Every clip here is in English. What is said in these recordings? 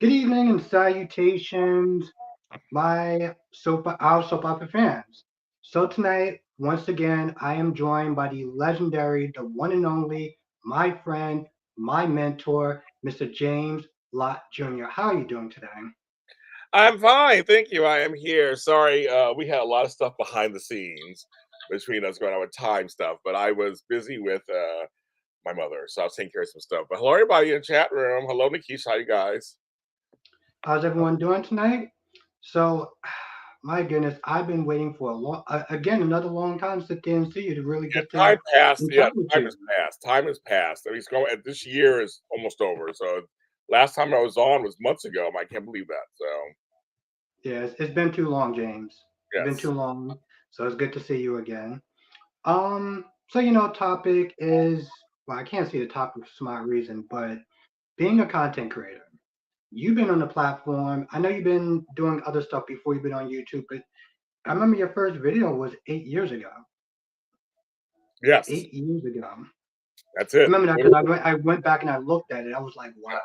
Good evening and salutations, our soap opera fans. So tonight, once again, I am joined by the legendary, the one and only, my friend, my mentor, Mr. James Lott Jr. How are you doing today? I'm fine, thank you. I am here. Sorry, we had a lot of stuff behind the scenes between us going on with time stuff, but I was busy with my mother, so I was taking care of some stuff. But hello, everybody in the chat room. Hello, Nikisha. How you guys? How's everyone doing tonight? So, my goodness, I've been waiting for again, another long time to sit there and see you to really get Time to passed. Yeah, chat with time you. has passed. Time has passed. I mean, it's going. This year is almost over. So last time I was on was months ago. I can't believe that. So Yeah, it's been too long, James. It's been too yes, long. So it's good to see you again. Topic is well, I can't see the topic for smart reason, but being a content creator. You've been on the platform. I know you've been doing other stuff before you've been on YouTube, but I remember your first video was 8 years ago. yes, 8 years ago. I that's it. remember that because I went back and I looked at it. I was like, wow.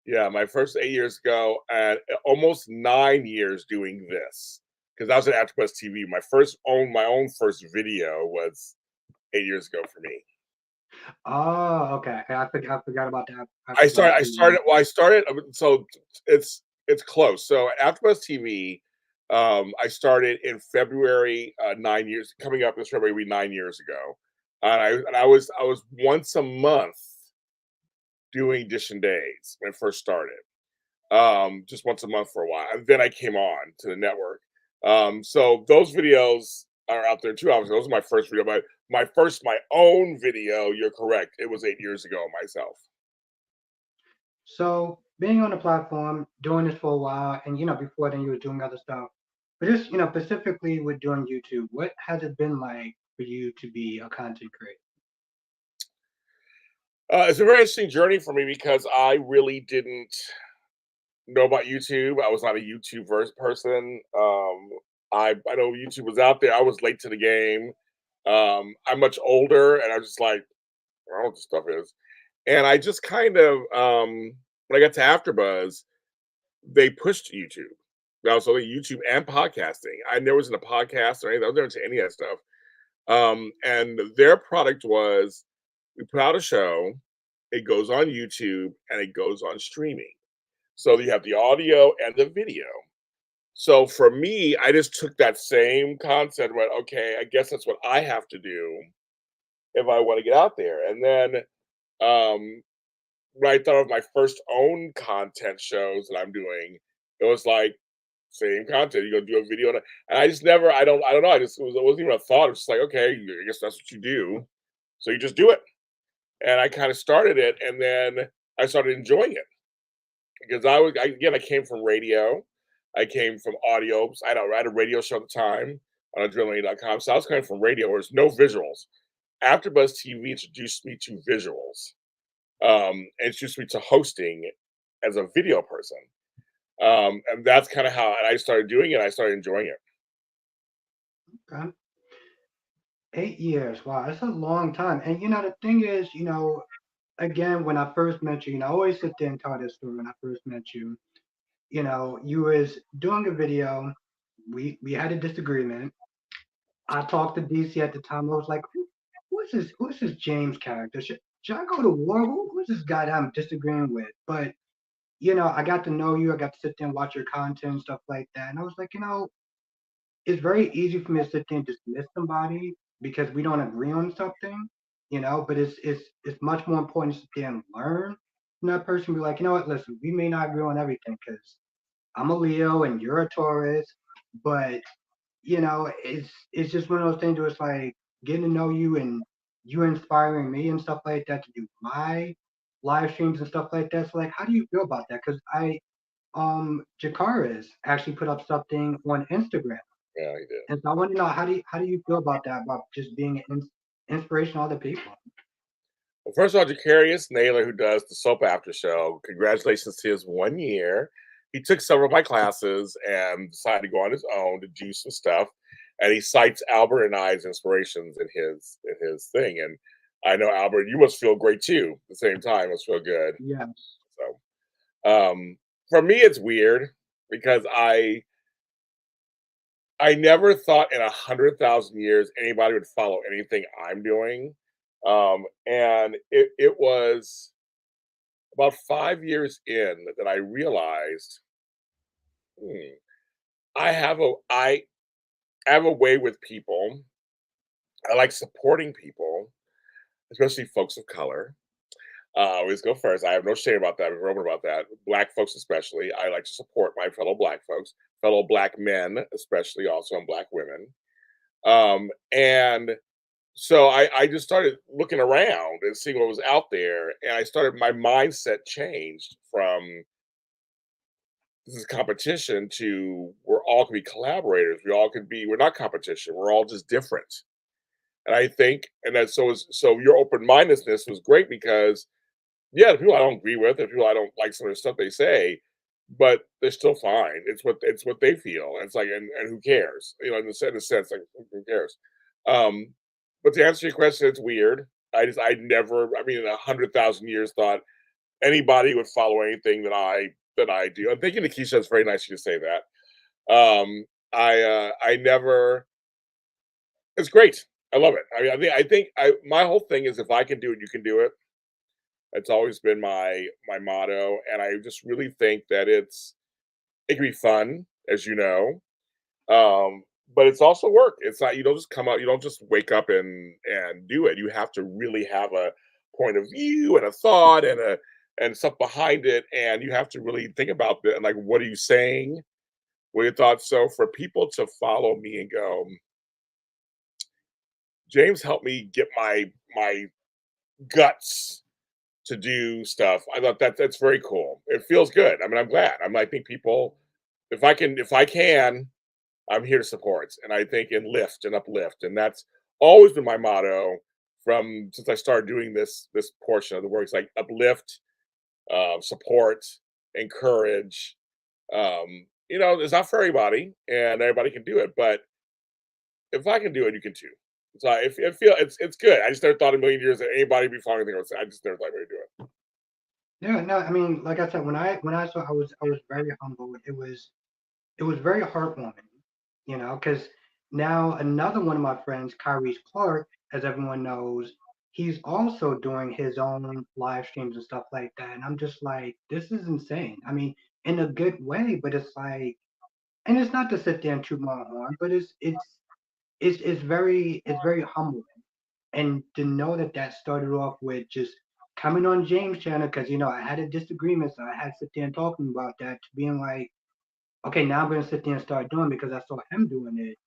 Yeah, my first 8 years ago, and almost 9 years doing this because I was at AfterBuzz TV. My own first video was 8 years ago for me. Oh, okay. I forgot about that. I I forgot started. I 8 years. started. Well, I started. So it's close. So AfterBuzz TV, I started in February. 9 years coming up this February, will be 9 years ago, and I was once a month doing Dish and Days when I first started. Just once a month for a while. And then I came on to the network. So those videos are out there too. Obviously, those are my first video. But my own video. You're correct. It was 8 years ago myself. So being on the platform, doing this for a while, and before then you were doing other stuff. But just specifically with doing YouTube, what has it been like for you to be a content creator? It's a very interesting journey for me because I really didn't know about YouTube. I was not a YouTube person. I know YouTube was out there. I was late to the game. I'm much older, and I was just like, I don't know what this stuff is. And I just kind of when I got to AfterBuzz, they pushed YouTube. Now, so YouTube and podcasting. I never was in a podcast or anything. I was never into any of that stuff. And their product was we put out a show, it goes on YouTube, and it goes on streaming. So you have the audio and the video. So for me, I just took that same concept and went, okay, I guess that's what I have to do if I want to get out there. And then um, when I thought of my first own content shows that I'm doing, it was like same content. You go do a video, and I just never. I don't know. It wasn't even a thought. It was just like, okay, I guess that's what you do. So you just do it. And I kind of started it, and then I started enjoying it because again I came from radio. I came from audio. I had a radio show at the time on adrenaline.com. So I was coming from radio where there's no visuals. AfterBuzz TV introduced me to visuals. Introduced me to hosting as a video person. And that's kind of how and I started doing it. I started enjoying it. Okay. 8 years. Wow, that's a long time. And the thing is, again, when I first met you, I always sit there and tell this story when I first met you. You was doing a video. We had a disagreement. I talked to DC at the time. I was like, who's this James character? Should I go to war? Who's this guy that I'm disagreeing with? But I got to know you. I got to sit there and watch your content and stuff like that. And I was like, it's very easy for me to sit there and dismiss somebody because we don't agree on something, but it's much more important to sit there and learn from that person. Be like, you know what, listen, we may not agree on everything because I'm a Leo and you're a Taurus, but it's just one of those things where it's like getting to know you and you inspiring me and stuff like that to do my live streams and stuff like that. So like, how do you feel about that? Because Jakaris actually put up something on Instagram, Yeah, he did. and so I want to know how do you feel about that? About just being an inspiration to other people. Well, first of all, Jacarius Naylor, who does the soap after show, congratulations to his 1 year. He took several of my classes and decided to go on his own to do some stuff. And he cites Albert and I's inspirations in his thing. And I know Albert, you must feel great too. At the same time, must feel good. Yeah. So. For me, it's weird because I never thought in 100,000 years anybody would follow anything I'm doing. And it was about 5 years in that I realized, hmm, I have a way with people. I like supporting people, especially folks of color. I always go first. I have no shame about that. I'm open about that. Black folks, especially. I like to support my fellow black folks, fellow black men, especially also, and black women. And so I just started looking around and seeing what was out there, and my mindset changed from this is competition to we're all can be collaborators. We're not competition. We're all just different. And I think, and that so your open mindedness was great because yeah, the people I don't agree with, the people I don't like some of the stuff they say, but they're still fine. It's what they feel. And it's like, and who cares? You know, in a sense, like who cares? Um, but to answer your question, it's weird. I never, I mean, in 100,000 years, thought anybody would follow anything that I do. I'm thinking Keisha, it's very nice of you to say that. I never. It's great. I love it. I mean, I think my whole thing is if I can do it, you can do it. It's always been my motto, and I just really think that it can be fun, as you know, but it's also work. It's not you don't just come out, you don't just wake up and do it. You have to really have a point of view and a thought and stuff behind it, and you have to really think about it. And like, what are you saying? What are your thoughts? So for people to follow me and go, James helped me get my guts to do stuff. I thought that's very cool. It feels good. I mean, I'm glad. I think people, if I can, I'm here to support. And I think and lift and uplift, and that's always been my motto from since I started doing this portion of the work. It's like uplift, support, encourage. It's not for everybody, and everybody can do it, but if I can do it, you can too. So I feel it's good. I just never thought in a million years that anybody would be following anything. I just never thought anybody would do it. Yeah, no, I mean, like I said, when I saw, I was very humbled. It was very heartwarming, you know, because now another one of my friends, Kyrie Clark, as everyone knows, he's also doing his own live streams and stuff like that. And I'm just like, this is insane. I mean, in a good way, but it's like, and it's not to sit there and toot my own horn, but it's very humbling. And to know that that started off with just coming on James' channel because I had a disagreement, so I had to sit there and talking about that to being like, okay, now I'm gonna sit there and start doing it because I saw him doing it,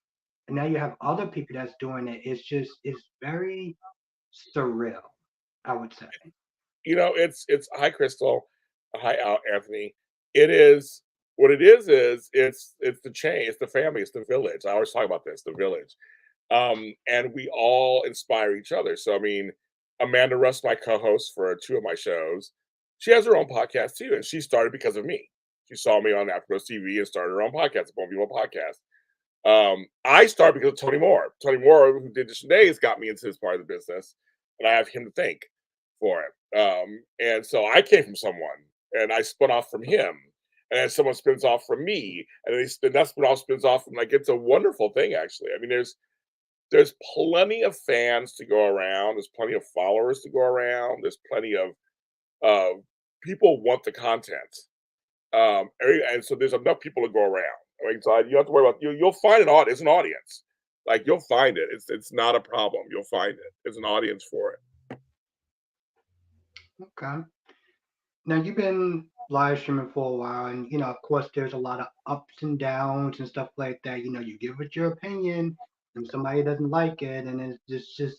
and now you have other people that's doing it. It's very surreal, I would say. It's hi Crystal, hi Anthony. It is what it is it's the chain, it's the family, it's the village. I always talk about this, the village. And we all inspire each other. So I mean, Amanda Russ, my co-host for two of my shows, she has her own podcast too, and she started because of me. She saw me on Afterglow TV and started her own podcast, Bone People podcast. I started because of Tony Moore. Tony Moore, who did Dish Days, got me into this part of the business, and I have him to thank for it. And so I came from someone, and I spun off from him, and then someone spins off from me, and then that spin off spins off from like it's a wonderful thing actually. I mean, there's plenty of fans to go around. There's plenty of followers to go around. There's plenty of uh, people want the content. And so there's enough people to go around. I mean, so you don't have to worry about you'll find an audience. Like you'll find it. It's not a problem. You'll find it. There's an audience for it. Okay. Now you've been live streaming for a while, and of course, there's a lot of ups and downs and stuff like that. You give it your opinion, and somebody doesn't like it, and it's just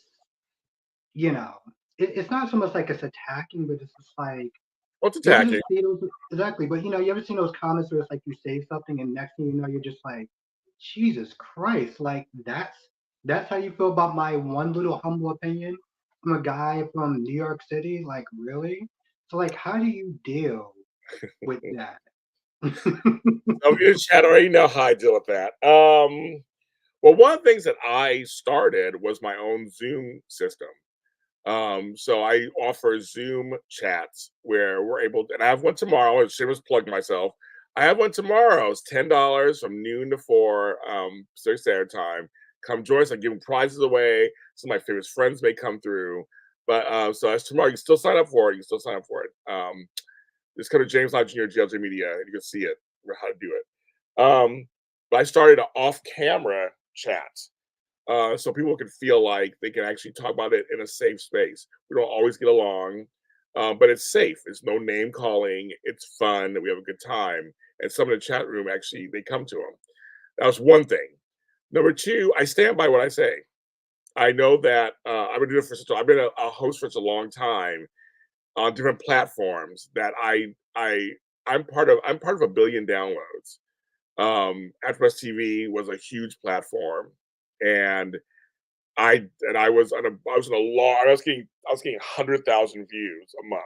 you know, it's not so much like it's attacking, but it's just like What's you ever attacking? just see those exactly. But you ever seen those comments where it's like you say something, and next thing you know, you're just like, Jesus Christ, like that's how you feel about my one little humble opinion from a guy from New York City, like really? So like, how do you deal with that? Oh, you chat already know how I deal with that. Well, one of the things that I started was my own Zoom system. So I offer Zoom chats where we're able to, and I have one tomorrow. I shameless plug myself. I have one tomorrow. It's $10 from noon to 4 Pacific Standard Time. Come join us. I'm giving prizes away. Some of my favorite friends may come through. But so that's tomorrow. You can still sign up for it. You can still sign up for it. Just go to James Lott Jr. GLJ Media and you can see it, how to do it. But I started an off-camera chat so people can feel like they can actually talk about it in a safe space. We don't always get along, but it's safe. It's no name calling. It's fun. We have a good time. And some in the chat room actually they come to them. That was one thing. Number two, I stand by what I say. I know that I've been doing it for such. I've been a host for such a long time on different platforms that I'm part of a billion downloads. AfterBuzz TV was a huge platform, and I was on a I was in a law I was getting 100,000 views a month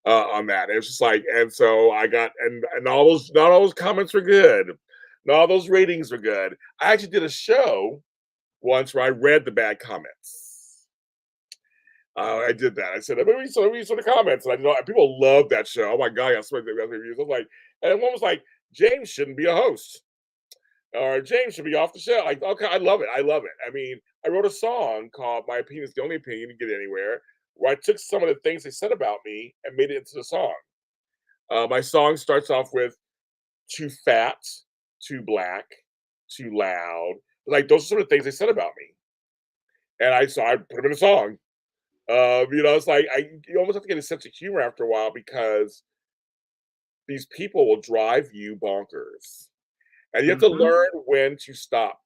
on that. It was just like, and so I got and all those not all those comments were good, not all those ratings were good. I actually did a show once where I read the bad comments. I did that. I said, let me saw the comments, and I know people love that show. Oh my god, I got so many reviews. I was like, and one was like, James shouldn't be a host, or James should be off the show. Like, okay, I love it. I love it. I mean, I wrote a song called "My Opinion Is the Only Opinion You Can Get Anywhere," where I took some of the things they said about me and made it into the song. My song starts off with "too fat, too black, too loud." Like those are some of the things they said about me, and I put them in a song. It's like you almost have to get a sense of humor after a while because these people will drive you bonkers, and you have to Hmm. learn when to stop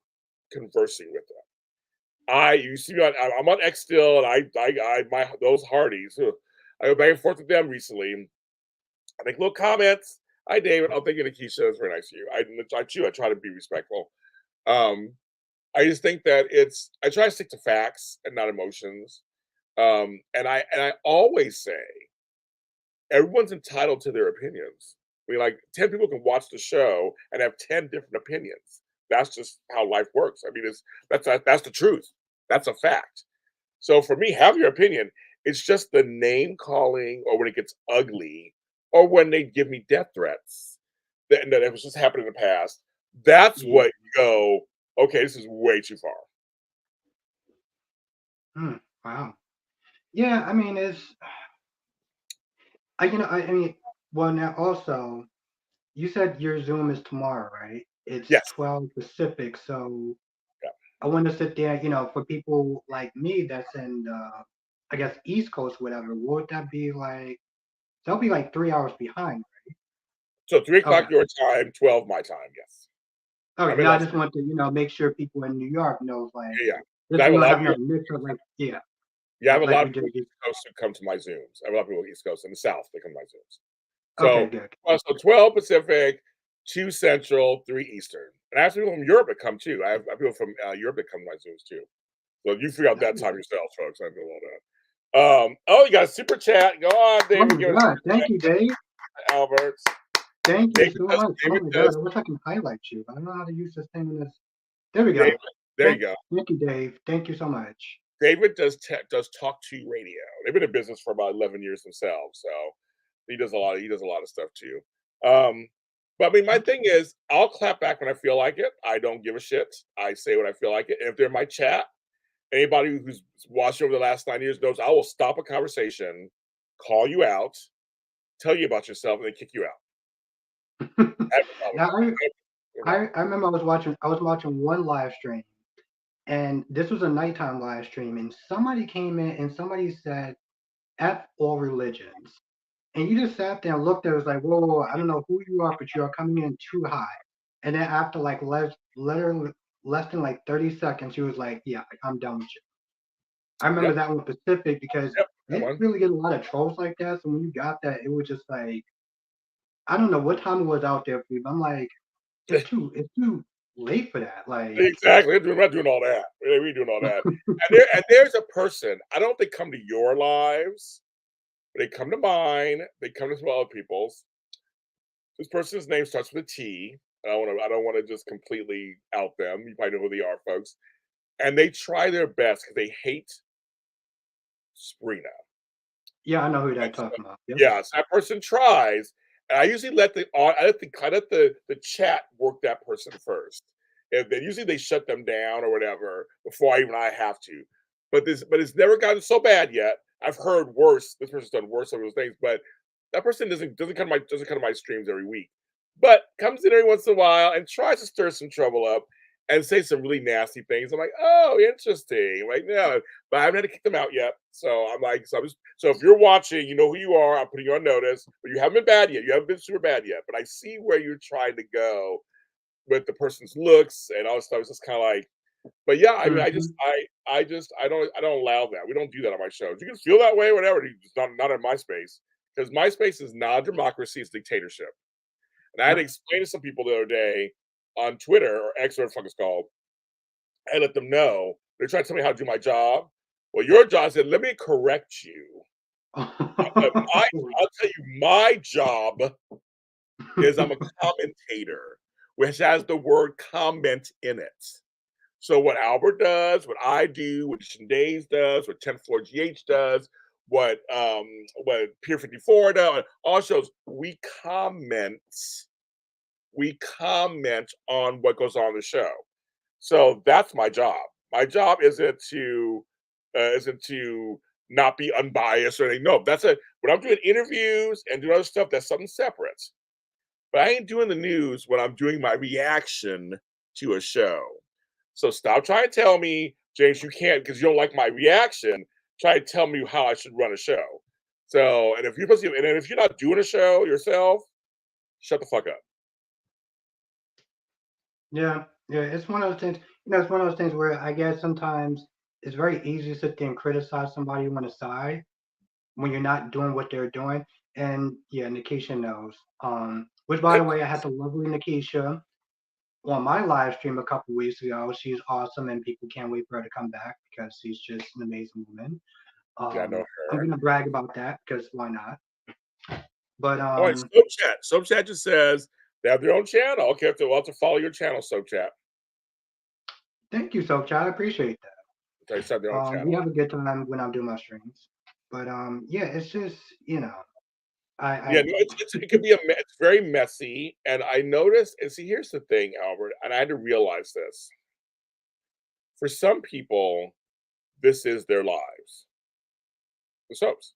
conversing with them. You see me on I'm on X still, and I my those Hardys. I go back and forth with them recently. I make little comments. Hi, David. I'm thinking of Keisha. It's very nice of you. I try to be respectful. Um, I just think that I try to stick to facts and not emotions. And I always say everyone's entitled to their opinions. I mean, like 10 people can watch the show and have 10 different opinions. That's just how life works. I mean, that's the truth. That's a fact. So for me, have your opinion. It's just the name calling or when it gets ugly or when they give me death threats that it was just happened in the past. That's Yeah. what you go, okay, this is way too far. Hmm. Wow. Yeah. I mean, I mean, well, now also, you said your Zoom is tomorrow, right? It's Yes. 12 Pacific, so Yeah. I want to sit there, for people like me that's in I guess East Coast, whatever. Would that be like? That'll be like 3 hours behind. So 3 o'clock Okay. your time, 12 my time. Yes. Okay. I'm in Now I Las just want to, make sure people in New York knows like Yeah, yeah. 'Cause this I have we a don't lot of have people another mix up like yeah, yeah, I have a like lot we of people did. East Coast who come to my Zooms. I have a lot of people East Coast in the South, they come to my Zooms. Okay, So, good. so 12 Pacific, 2 Central, 3 Eastern. And I have people from Europe that come too. I have people from Europe that come to my Zooms too. So you figure out that Nice. time yourself, folks. I do all that. Oh, you got a super chat. Go on, Oh David. my Give us God. a Thank you, Dave. super chat, Alberts. Thank you David so does, much. Oh David my God. does, I wish I can highlight you. I don't know how to use this thing in this. There we David, go. there you go. Thank you, Dave. Thank you so much. David does talk to radio. They've been in business for about 11 years themselves, so he does a lot of stuff too. Um, but I mean, my thing is, I'll clap back when I feel like it. I don't give a shit. I say when I feel like it. And if they're in my chat, anybody who's watched over the last 9 years knows I will stop a conversation, call you out, tell you about yourself, and then kick you out. I have no problem Now with that. No problem. I remember I was watching one live stream, and this was a nighttime live stream, and somebody came in and somebody said F all religions. And you just sat there and looked at it, was like, whoa, whoa, whoa, I don't know who you are, but you are coming in too high. And then after like literally less than like 30 seconds, she was like, yeah, I'm done with you. I remember Yep, that one specific because yep, that they one. really get a lot of trolls like that. So when you got that, it was just like, I don't know what time it was out there for you, but I'm like, it's too late for that. Like, Exactly. We're not doing all that. We doing all that. And there's a person. I don't know if they come to your lives. But they come to mine. They come to some other people's. This person's name starts with a T. I don't want to just completely out them. You probably know who they are, folks. And they try their best because they hate Sprina. Yeah, I know who And that so talking about. Yep. yeah, so that person tries, and I usually let the chat work that person first, and then usually they shut them down or whatever before I have to. But it's never gotten so bad yet. I've heard worse. This person's done worse on those things, but that person doesn't come to my streams every week, but comes in every once in a while and tries to stir some trouble up and say some really nasty things. I'm like, oh, interesting. Like, no, but I haven't had to kick them out yet. So I'm like, so if you're watching, you know who you are. I'm putting you on notice, but you haven't been bad yet. You haven't been super bad yet. But I see where you're trying to go with the person's looks and all this stuff. It's just kind of like, but yeah, I mean, Hmm. I don't allow that. We don't do that on my shows. You can feel that way, whatever. It's not in my space because my space is not democracy; it's dictatorship. And I had to Yep. explain to some people the other day on Twitter or X, whatever the fuck it's called. I let them know they're trying to tell me how to do my job. Well, your job said, let me correct you. I I'll tell you, my job is I'm a commentator, which has the word comment in it. So what Albert does, what I do, what Shandays does, what 10th Floor GH does, what Pier 54 does, all shows, we comment on what goes on in the show. So that's my job. My job isn't to not be unbiased or anything. No, that's a when I'm doing interviews and doing other stuff, that's something separate. But I ain't doing the news when I'm doing my reaction to a show. So stop trying to tell me, James, you can't because you don't like my reaction. Try to tell me how I should run a show. So, and if you're not doing a show yourself, shut the fuck up. Yeah, yeah, it's one of those things. It's one of those things where I guess sometimes it's very easy to sit there and criticize somebody on the side when you're not doing what they're doing. And yeah, Nikisha knows. Which by the way, I had the lovely Nikisha on my live stream a couple weeks ago. She's awesome, and people can't wait for her to come back because she's just an amazing woman. Yeah, I know I'm her. gonna brag about that because why not? But All right, Soap Chat just says they have their own channel. Okay, we'll have to follow your channel, Soap Chat. thank you, so I appreciate that. They have their own We channel. have a good time when I'm doing my streams. But yeah, it's just Yeah, I no, it could be it's very messy, and I noticed and see, here's the thing, Albert, and I had to realize this. For some people, this is their lives, the soaps,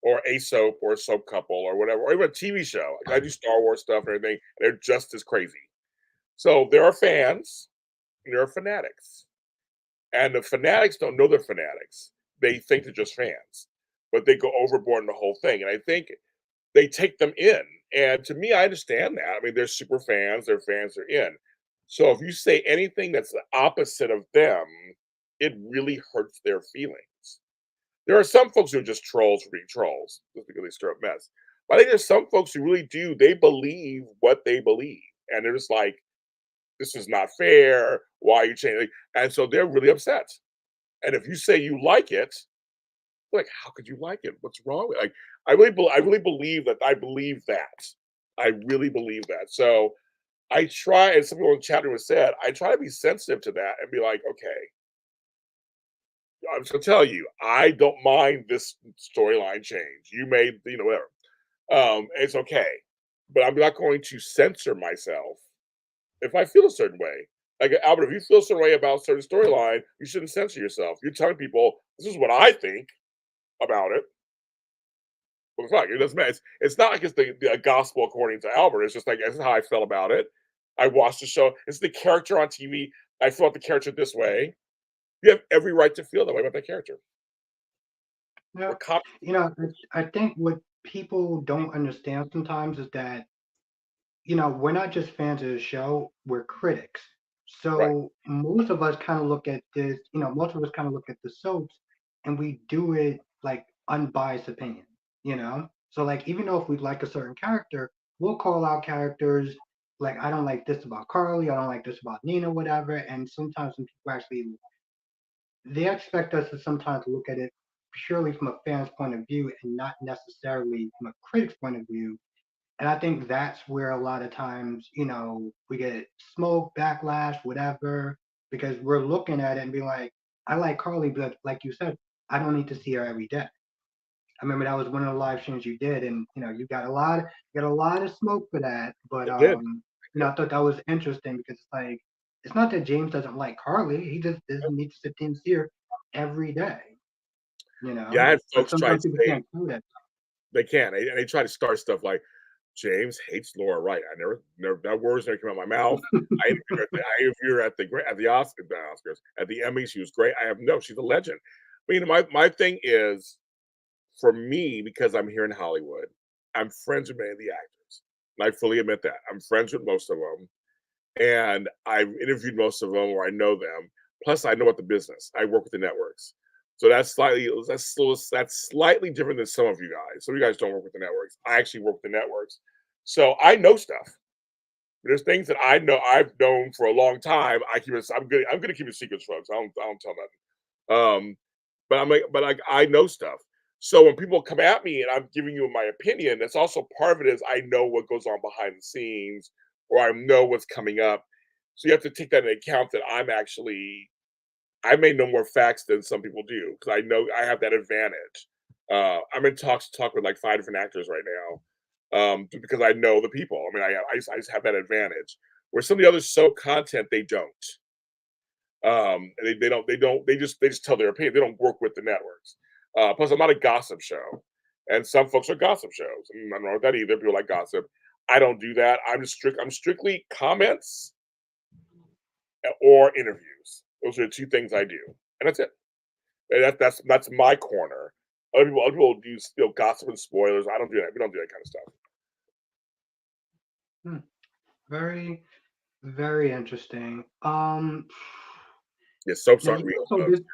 or a soap, or a soap couple, or whatever, or even a TV show. Like I do Star Wars stuff and everything, and they're just as crazy. So there are fans, and there are fanatics, and the fanatics don't know they're fanatics. They think they're just fans, but they go overboard in the whole thing. And I think they take them in. And to me, I understand that. I mean, they're super fans, they're fans, they're in. So if you say anything that's the opposite of them, it really hurts their feelings. There are some folks who are just trolls for being trolls, just because they stir up mess. But I think there's some folks who really do, they believe what they believe. And they're just like, this is not fair. Why are you changing? And so they're really upset. And if you say you like it, like, how could you like it? What's wrong with like I really believe that I believe that. I really believe that. So I try, and some people in the chat room have said, I try to be sensitive to that and be like, okay, I'm just gonna tell you, I don't mind this storyline change. You made, whatever. It's okay. But I'm not going to censor myself if I feel a certain way. Like Albert, if you feel a certain way about a certain storyline, you shouldn't censor yourself. You're telling people this is what I think about it. Well, fuck, it doesn't matter. It's not like it's the gospel according to Albert. It's just like this is how I felt about it. I watched the show. It's the character on TV. I felt the character this way. You have every right to feel that way about that character. yeah, We're cop- I think what people don't understand sometimes is that we're not just fans of the show, we're critics. right. So most of us kind of look at this, most of us kind of look at the soaps and we do it like unbiased opinion, you know? So like even though if we like a certain character, we'll call out characters like I don't like this about Carly, I don't like this about Nina, whatever. And sometimes when people actually they expect us to sometimes look at it purely from a fan's point of view and not necessarily from a critic's point of view, and I think that's where a lot of times, we get smoke, backlash, whatever, because we're looking at it and being like, I like Carly, but like you said, I don't need to see her every day. I remember that was one of the live streams you did, and you got a lot, of smoke for that. But I did. I thought that was interesting because it's like it's not that James doesn't like Carly; he just doesn't need to sit there and see her every day. Yeah, I had But folks try sometimes to people say can't do that. they can, and they try to start stuff like James hates Laura Wright. I never that words never came out of my mouth. I interviewed her at the Oscars, at the Emmys. She was great. I have no, she's a legend. I mean, my thing is for me because I'm here in Hollywood. I'm friends with many of the actors, and I fully admit that I'm friends with most of them, and I've interviewed most of them, or I know them. Plus, I know about the business. I work with the networks. So that's slightly different than some of you guys. Some of you guys don't work with the networks. I actually work with the networks. So I know stuff. There's things that I know I've known for a long time. I'm good at keeping secrets, folks. I don't tell nothing. But I know stuff. So when people come at me and I'm giving you my opinion, that's also part of it is I know what goes on behind the scenes or I know what's coming up. So you have to take that into account that I may know more facts than some people do because I know I have that advantage. I'm in talk with like 5 different actors right now because I know the people. I mean, I just have that advantage. Where some of the others show content, they don't. They just tell their opinion. They don't work with the networks. Plus, I'm not a gossip show, and some folks are gossip shows. And I don't know with that either. People like gossip. I don't do that. I'm strictly comments or interviews. Those are the 2 things I do, and that's it. And that's my corner. Other people do gossip and spoilers. I don't do that. We don't do that kind of stuff. Hmm. Very, very interesting. Yeah, soaps Now aren't you real, also folks. did.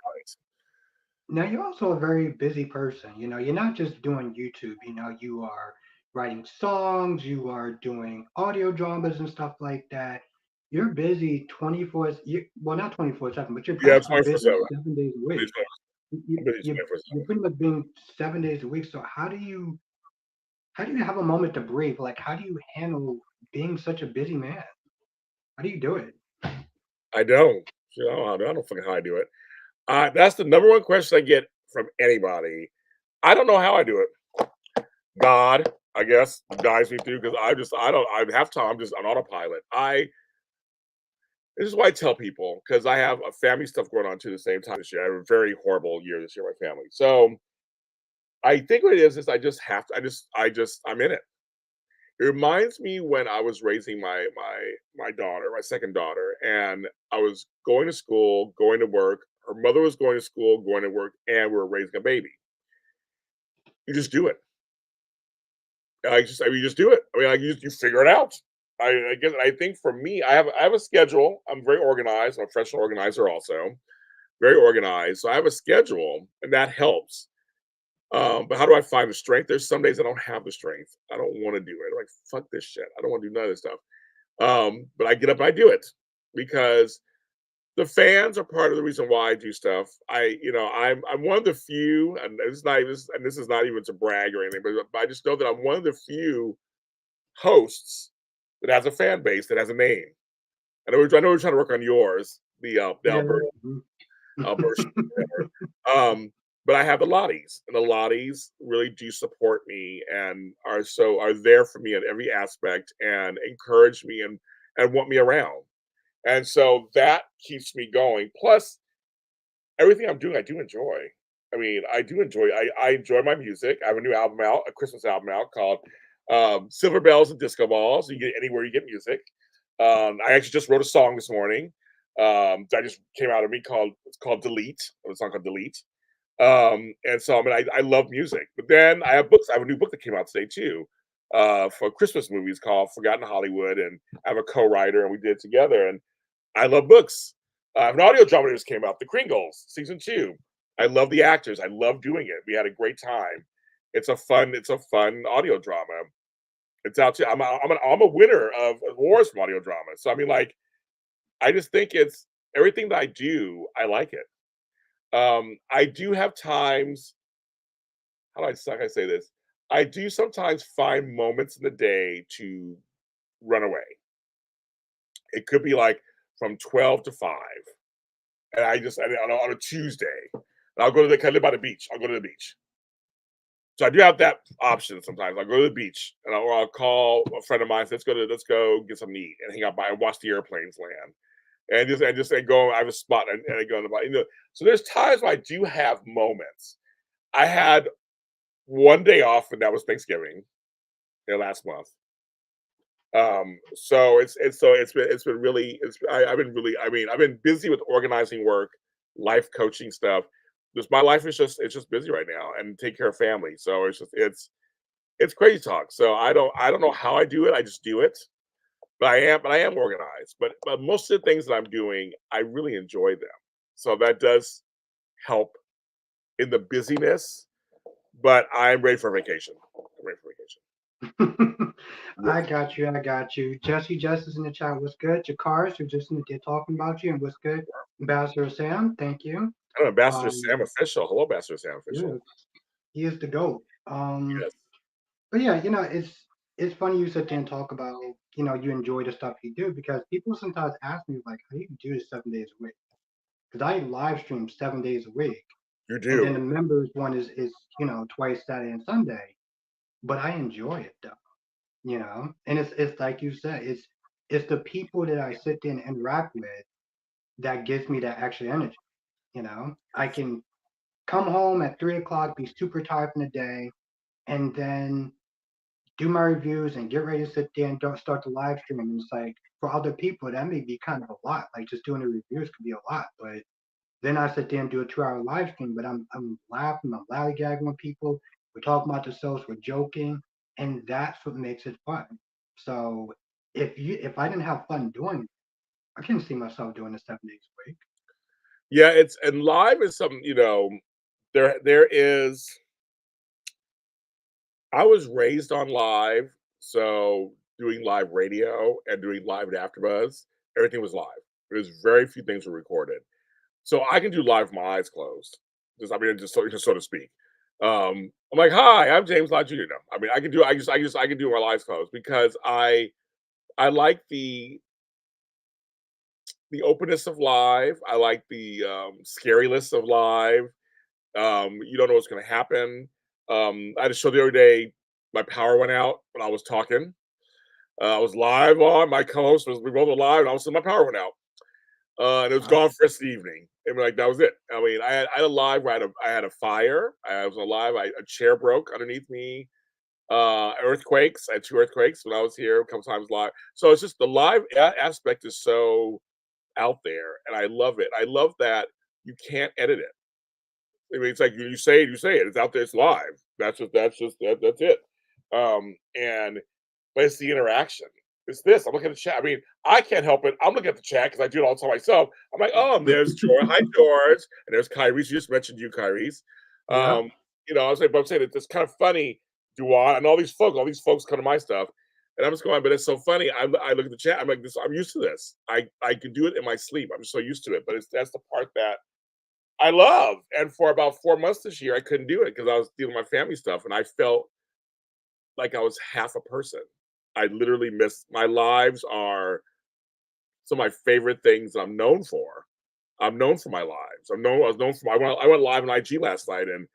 Now you're also a very busy person. You're not just doing YouTube. You are writing songs, you are doing audio dramas and stuff like that. You're busy 24. Well, not 24/7, but you're Yeah, actually 24/7. busy 7 days a week. I'm busy You're 24/7. pretty much being 7 days a week. So how do you have a moment to breathe? Like how do you handle being such a busy man? How do you do it? I don't. I don't fucking how I do it. That's the number one question I get from anybody. I don't know how I do it. God, I guess, guides me through because I don't. I half time I'm just on autopilot. This is why I tell people because I have a family stuff going on too. At the same time this year, I have a very horrible year this year. My family. So I think what it is I just have to. I'm in it. It reminds me when I was raising my daughter, my second daughter, and I was going to school, going to work. Her mother was going to school, going to work, and we were raising a baby. You just do it. You just do it. I mean, you figure it out. I guess I think for me, I have a schedule. I'm very organized. I'm a professional organizer, also very organized. So I have a schedule, and that helps. But how do I find the strength? There's some days I don't have the strength. I don't want to do it. I'm like, fuck this shit. I don't want to do none of this stuff. But I get up and I do it because the fans are part of the reason why I do stuff. I'm one of the few, and this is not even to brag or anything, but I just know that I'm one of the few hosts that has a fan base that has a name. I know we're trying to work on yours, the Yeah. Alberta, um, but I have the Lotties, and the Lotties really do support me and are there for me in every aspect and encourage me and want me around. And so that keeps me going. Plus, everything I'm doing, I do enjoy. I mean, I do enjoy. I enjoy my music. I have a new album out, a Christmas album out called "Silver Bells and Disco Balls." You get it anywhere you get music. I actually just wrote a song this morning. That just came out of me it's called "Delete." A song called "Delete." And so I mean, I love music. But then I have books. I have a new book that came out today too, for Christmas movies called "Forgotten Hollywood," and I have a co-writer, and we did it together. And I love books. An audio drama just came out, The Kringles, season 2. I love the actors. I love doing it. We had a great time. It's a fun audio drama. It's out to I'm a winner of awards from audio drama. So I mean, like, I just think it's everything that I do, I like it. I do have times. How can I say this? I do sometimes find moments in the day to run away. It could be like from 12 to 5. And on a Tuesday. I'll go to the 'cause I live by the beach. I'll go to the beach. So I do have that option sometimes. I'll go to the beach and I'll call a friend of mine. Say, let's go get something to eat and hang out by and watch the airplanes land and go. I have a spot and I go in the So there's times where I do have moments. I had one day off and that was Thanksgiving, last month. So it's been really I've been really I've been busy with organizing work, life coaching stuff. Just my life is it's just busy right now and take care of family. So it's crazy talk. So I don't know how I do it. I just do it. But I am organized. But most of the things that I'm doing, I really enjoy them. So that does help in the busyness. But I'm ready for vacation. I'm ready for vacation. I Yes. got you. I got you. Jesse Justice in the chat. What's good? Jakars, who just in there talking about you, and what's good? Ambassador Sam, thank you. I'm Ambassador Um, Sam official. Hello, Ambassador Sam official. yeah, he is the goat. Yes. But yeah, it's funny you sit there and talk about you enjoy the stuff you do because people sometimes ask me like, how do you do this 7 days a week? Because I live stream 7 days a week, You and then do. the members one is twice Saturday and Sunday. But I enjoy it though, and it's like you said, it's the people that I sit there and interact with that gives me that extra energy. I can come home at 3 o'clock, be super tired from the day, and then do my reviews and get ready to sit there and don't start the live stream. And it's like for other people that may be kind of a lot. Like just doing the reviews could be a lot, but then I sit there and do a 2 hour live stream. But I'm laughing, I'm lollygagging with people. We're talking about the shows, we're joking, and that's what makes it fun. So if I didn't have fun doing it, I couldn't see myself doing it 7 days a week. Yeah, it's and live is something, there is I was raised on live, so doing live radio and doing live at AfterBuzz, everything was live. There's very few things were recorded. So I can do live with my eyes closed. Just so to speak. I'm like, "Hi, I'm James Lott Jr." No, I mean, I can do my eyes closed because I like the openness of live. I like the scariness of live. You don't know what's going to happen. I had a show the other day. My power went out when I was talking. I was live on. My co-host was we both were live, and all of a sudden my power went out, and it was Wow. gone for the rest of the evening. And like that was it. I mean, I had a live where I had a fire. I was alive. A chair broke underneath me. Earthquakes. I had two earthquakes when I was here a couple times live. So it's just the live aspect is so out there, and I love it. I love that you can't edit it. I mean, it's like you say it, you say it. It's out there, it's live. That's it. And but it's the interaction. It's this. I'm looking at the chat. I mean, I can't help it. I'm looking at the chat because I do it all the time myself. I'm like, oh, and there's George. Hi, George. And there's Kyrie. She just mentioned you, Kyrie. Yep. Um, I'm saying it's kind of funny, Duan, and all these folks come to my stuff. And I'm just going, but it's so funny. I look at the chat. I'm like, this. I'm used to this. I can do it in my sleep. I'm just so used to it. But that's the part that I love. And for about 4 months this year, I couldn't do it because I was dealing with my family stuff, and I felt like I was half a person. I literally miss my lives are some of my favorite things I'm known for. I'm known for my lives. I was known for I went live on IG last night, and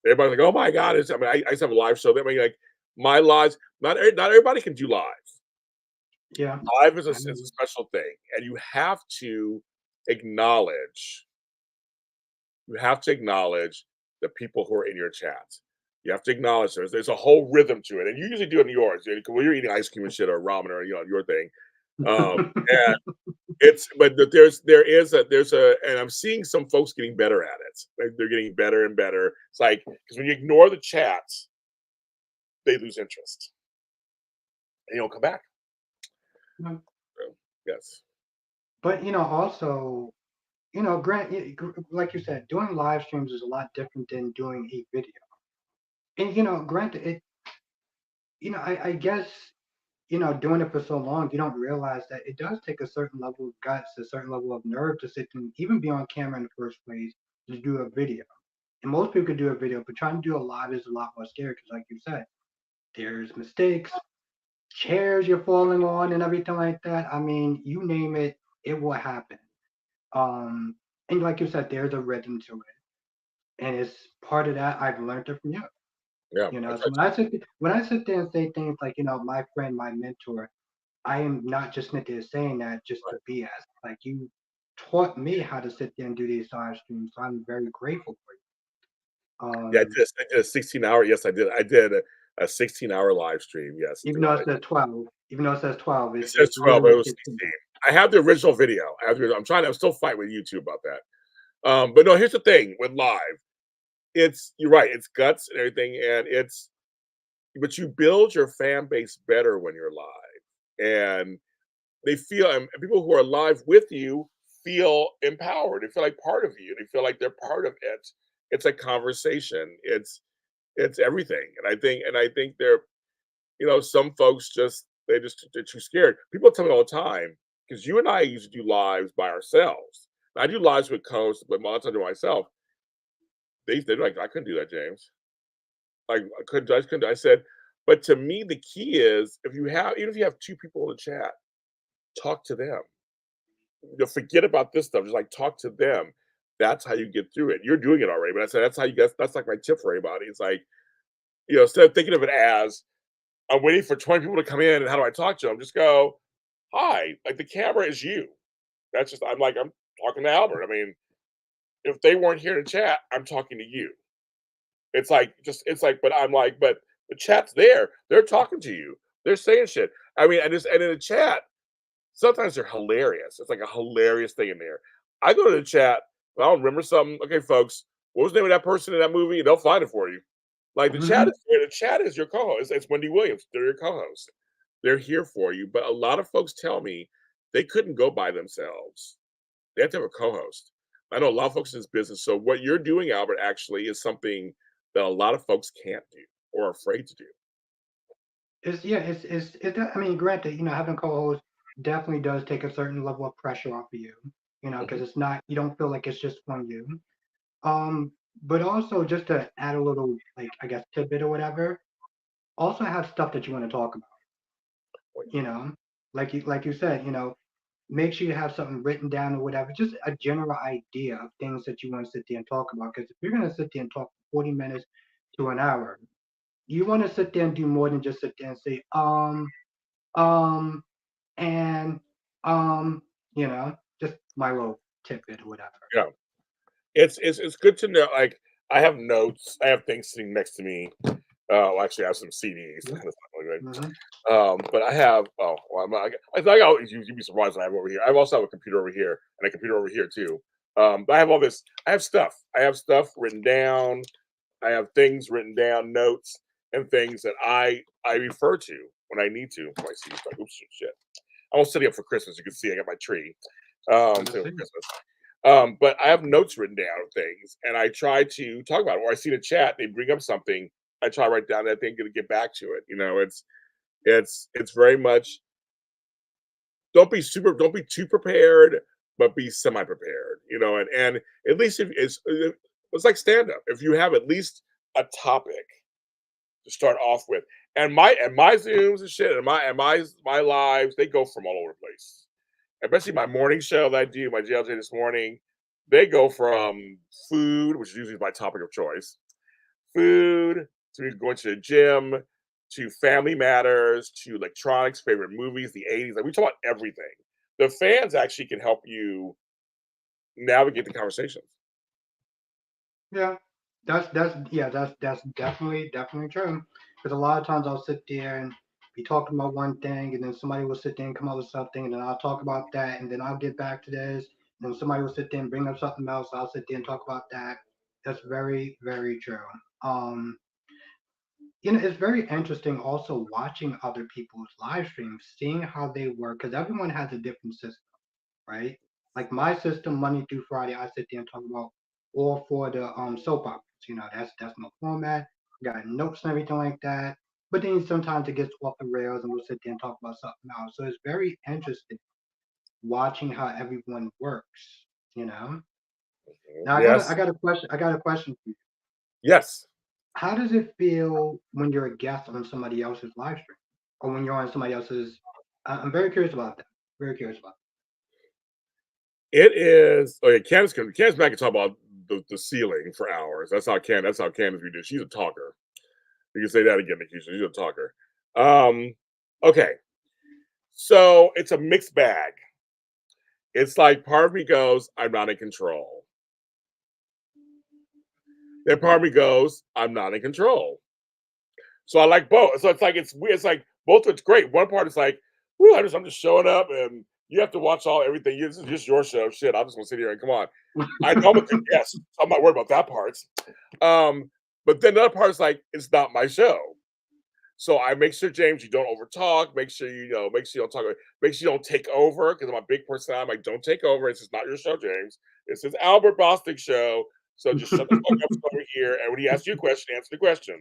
everybody's like, "Oh my god!" I used to have a live show. They mean, like my lives. Not everybody can do live. Yeah. Live is I is a mean, special thing, and acknowledge you have to acknowledge the people who are in your chat. You have to acknowledge there's a whole rhythm to it, and you usually do it in yours. When you're eating ice cream and shit or ramen or your thing. And there's a and I'm seeing some folks getting better at it. Like they're getting better and better. It's like because when you ignore the chats, they lose interest and you don't come back. So, yes. but also, grant like you said, doing live streams is a lot different than doing a video. And granted, I guess doing it for so long, you don't realize that it does take a certain level of guts, a certain level of nerve to sit and even be on camera in the first place to do a video. And most people could do a video, but trying to do a live is a lot more scary because, like you said, there's mistakes, chairs you're falling on, and everything like that. I mean, you name it, it will happen. Um, and like you said, there's a rhythm to it. and it's part of that I've learned it from you. Yeah, You I know, try so when I sit there and say things like, my friend, my mentor, I am not just sit there saying that just to right. BS. Like you taught me how to sit there and do these live streams, so I'm very grateful for you. Yeah, I did a 16-hour, yes, I did. I did a 16-hour live stream, yes, Even though throughout it it. says 12, even though it says 12, It says it's 12, but it literally was 16. 16. I have the original video. I'm still fighting with YouTube about that. But no, here's the thing with live. You're right, it's guts and everything, and but you build your fan base better when you're live. And they feel, and people who are live with you feel empowered. They feel like part of you. They feel like they're part of it. It's a conversation. It's everything. And I think they're, some folks they're too scared. People tell me all the time, because you and I used to do lives by ourselves. I do lives with co-hosts, but a lot of times I do myself. They're like, I couldn't do that, James. Like I just couldn't. I said, but to me, the key is, even if you have two people in the chat, talk to them. Forget about this stuff. Just like talk to them. That's how you get through it. You're doing it already, but I said that's how you get. That's like my tip for anybody. It's like, instead of thinking of it as I'm waiting for 20 people to come in and how do I talk to them, just go, hi. Like the camera is you. I'm talking to Albert. I mean, if they weren't here to chat, I'm talking to you. But the chat's there. They're talking to you. They're saying shit. I mean, and in the chat, sometimes they're hilarious. It's like a hilarious thing in there. I go to the chat, I don't remember something. Okay, folks, what was the name of that person in that movie? They'll find it for you. Like the chat Hmm. is there. The chat is your co-host. It's Wendy Williams. They're your co-host. They're here for you. But a lot of folks tell me they couldn't go by themselves. They have to have a co-host. I know a lot of folks in this business. So what you're doing, Albert, actually is something that a lot of folks can't do or are afraid to do. It's yeah, I mean, granted, having co-host definitely does take a certain level of pressure off of you, because Mhm. it's not you don't feel like it's just on you. Um, but also just to add a little, like, I guess, tidbit or whatever, also have stuff that you want to talk about, you know, like you said, make sure you have something written down or whatever, just a general idea of things that you want to sit there and talk about. Because if you're gonna sit there and talk for 40 minutes to an hour, you want to sit there and do more than just sit there and say, um, and just my little tidbit or whatever. Yeah. It's good to know. Like I have notes. I have things sitting next to me. Well, actually, I have some CDs. Yeah. That's not really good. Hmm. But I have. Oh, well, I think you'd be surprised what I have over here. I also have a computer over here and a computer over here too. But I have all this. I have stuff. I have stuff written down. I have things written down, notes and things that I refer to when I need to. My CDs. Oops, shit. I was setting up for Christmas. You can see I got my tree. Let's Setting up see. for Christmas. But I have notes written down of things, and I try to talk about it. Or I see the chat, they bring up something, I try to write down that thing to get back to it. It's very much don't be too prepared, but be semi prepared. And at least if it's like stand up. If you have at least a topic to start off with, and my zooms and shit, and my lives, they go from all over the place, especially my morning show that I do, my JLJ this morning, they go from food, which is usually my topic of choice, food to going to the gym, to family matters, to electronics, favorite movies, the 80s. Like we talk about everything. The fans actually can help you navigate the conversations. Yeah, that's definitely true. Because a lot of times I'll sit there and be talking about one thing, and then somebody will sit there and come up with something, and then I'll talk about that, and then I'll get back to this, and then somebody will sit there and bring up something else. I'll sit there and talk about that. That's very, very true. Um, it's very interesting also watching other people's live streams, seeing how they work, because everyone has a different system, right? Like my system, Monday through Friday, I sit there and talk about all for the soap operas. That's my format. Got notes and everything like that. But then sometimes it gets off the rails, and we'll sit there and talk about something else. So it's very interesting watching how everyone works. You know. Now I Yes. got a question. I got a question for you. Yes. How does it feel when you're a guest on somebody else's live stream, or when you're on somebody else's? I'm very curious about that. Very curious about It is. Oh yeah, Candace back and talk about the ceiling for hours. That's how Candace we do. She's a talker. You can say that again, Nikisha. She's a talker. Um, okay, so it's a mixed bag. It's like part of me goes, I'm not in control. Then part of me goes, I'm not in control. So I like both. So it's like it's weird. It's like both. It's great. One part is like, whoo, I'm just showing up, and you have to watch everything. This is just your show. Shit, I'm just gonna sit here and come on. I know I'm a good guest. So I'm not worried about that part. Um, but then the other part is like, it's not my show. So I make sure, James, you don't overtalk. Make sure make sure you don't talk. Make sure you don't take over because I'm a big person. I'm like, don't take over. It's just not your show, James. This is Albert Bostic's show. So just shut the fuck up over here. And when he asks you a question, answer the question.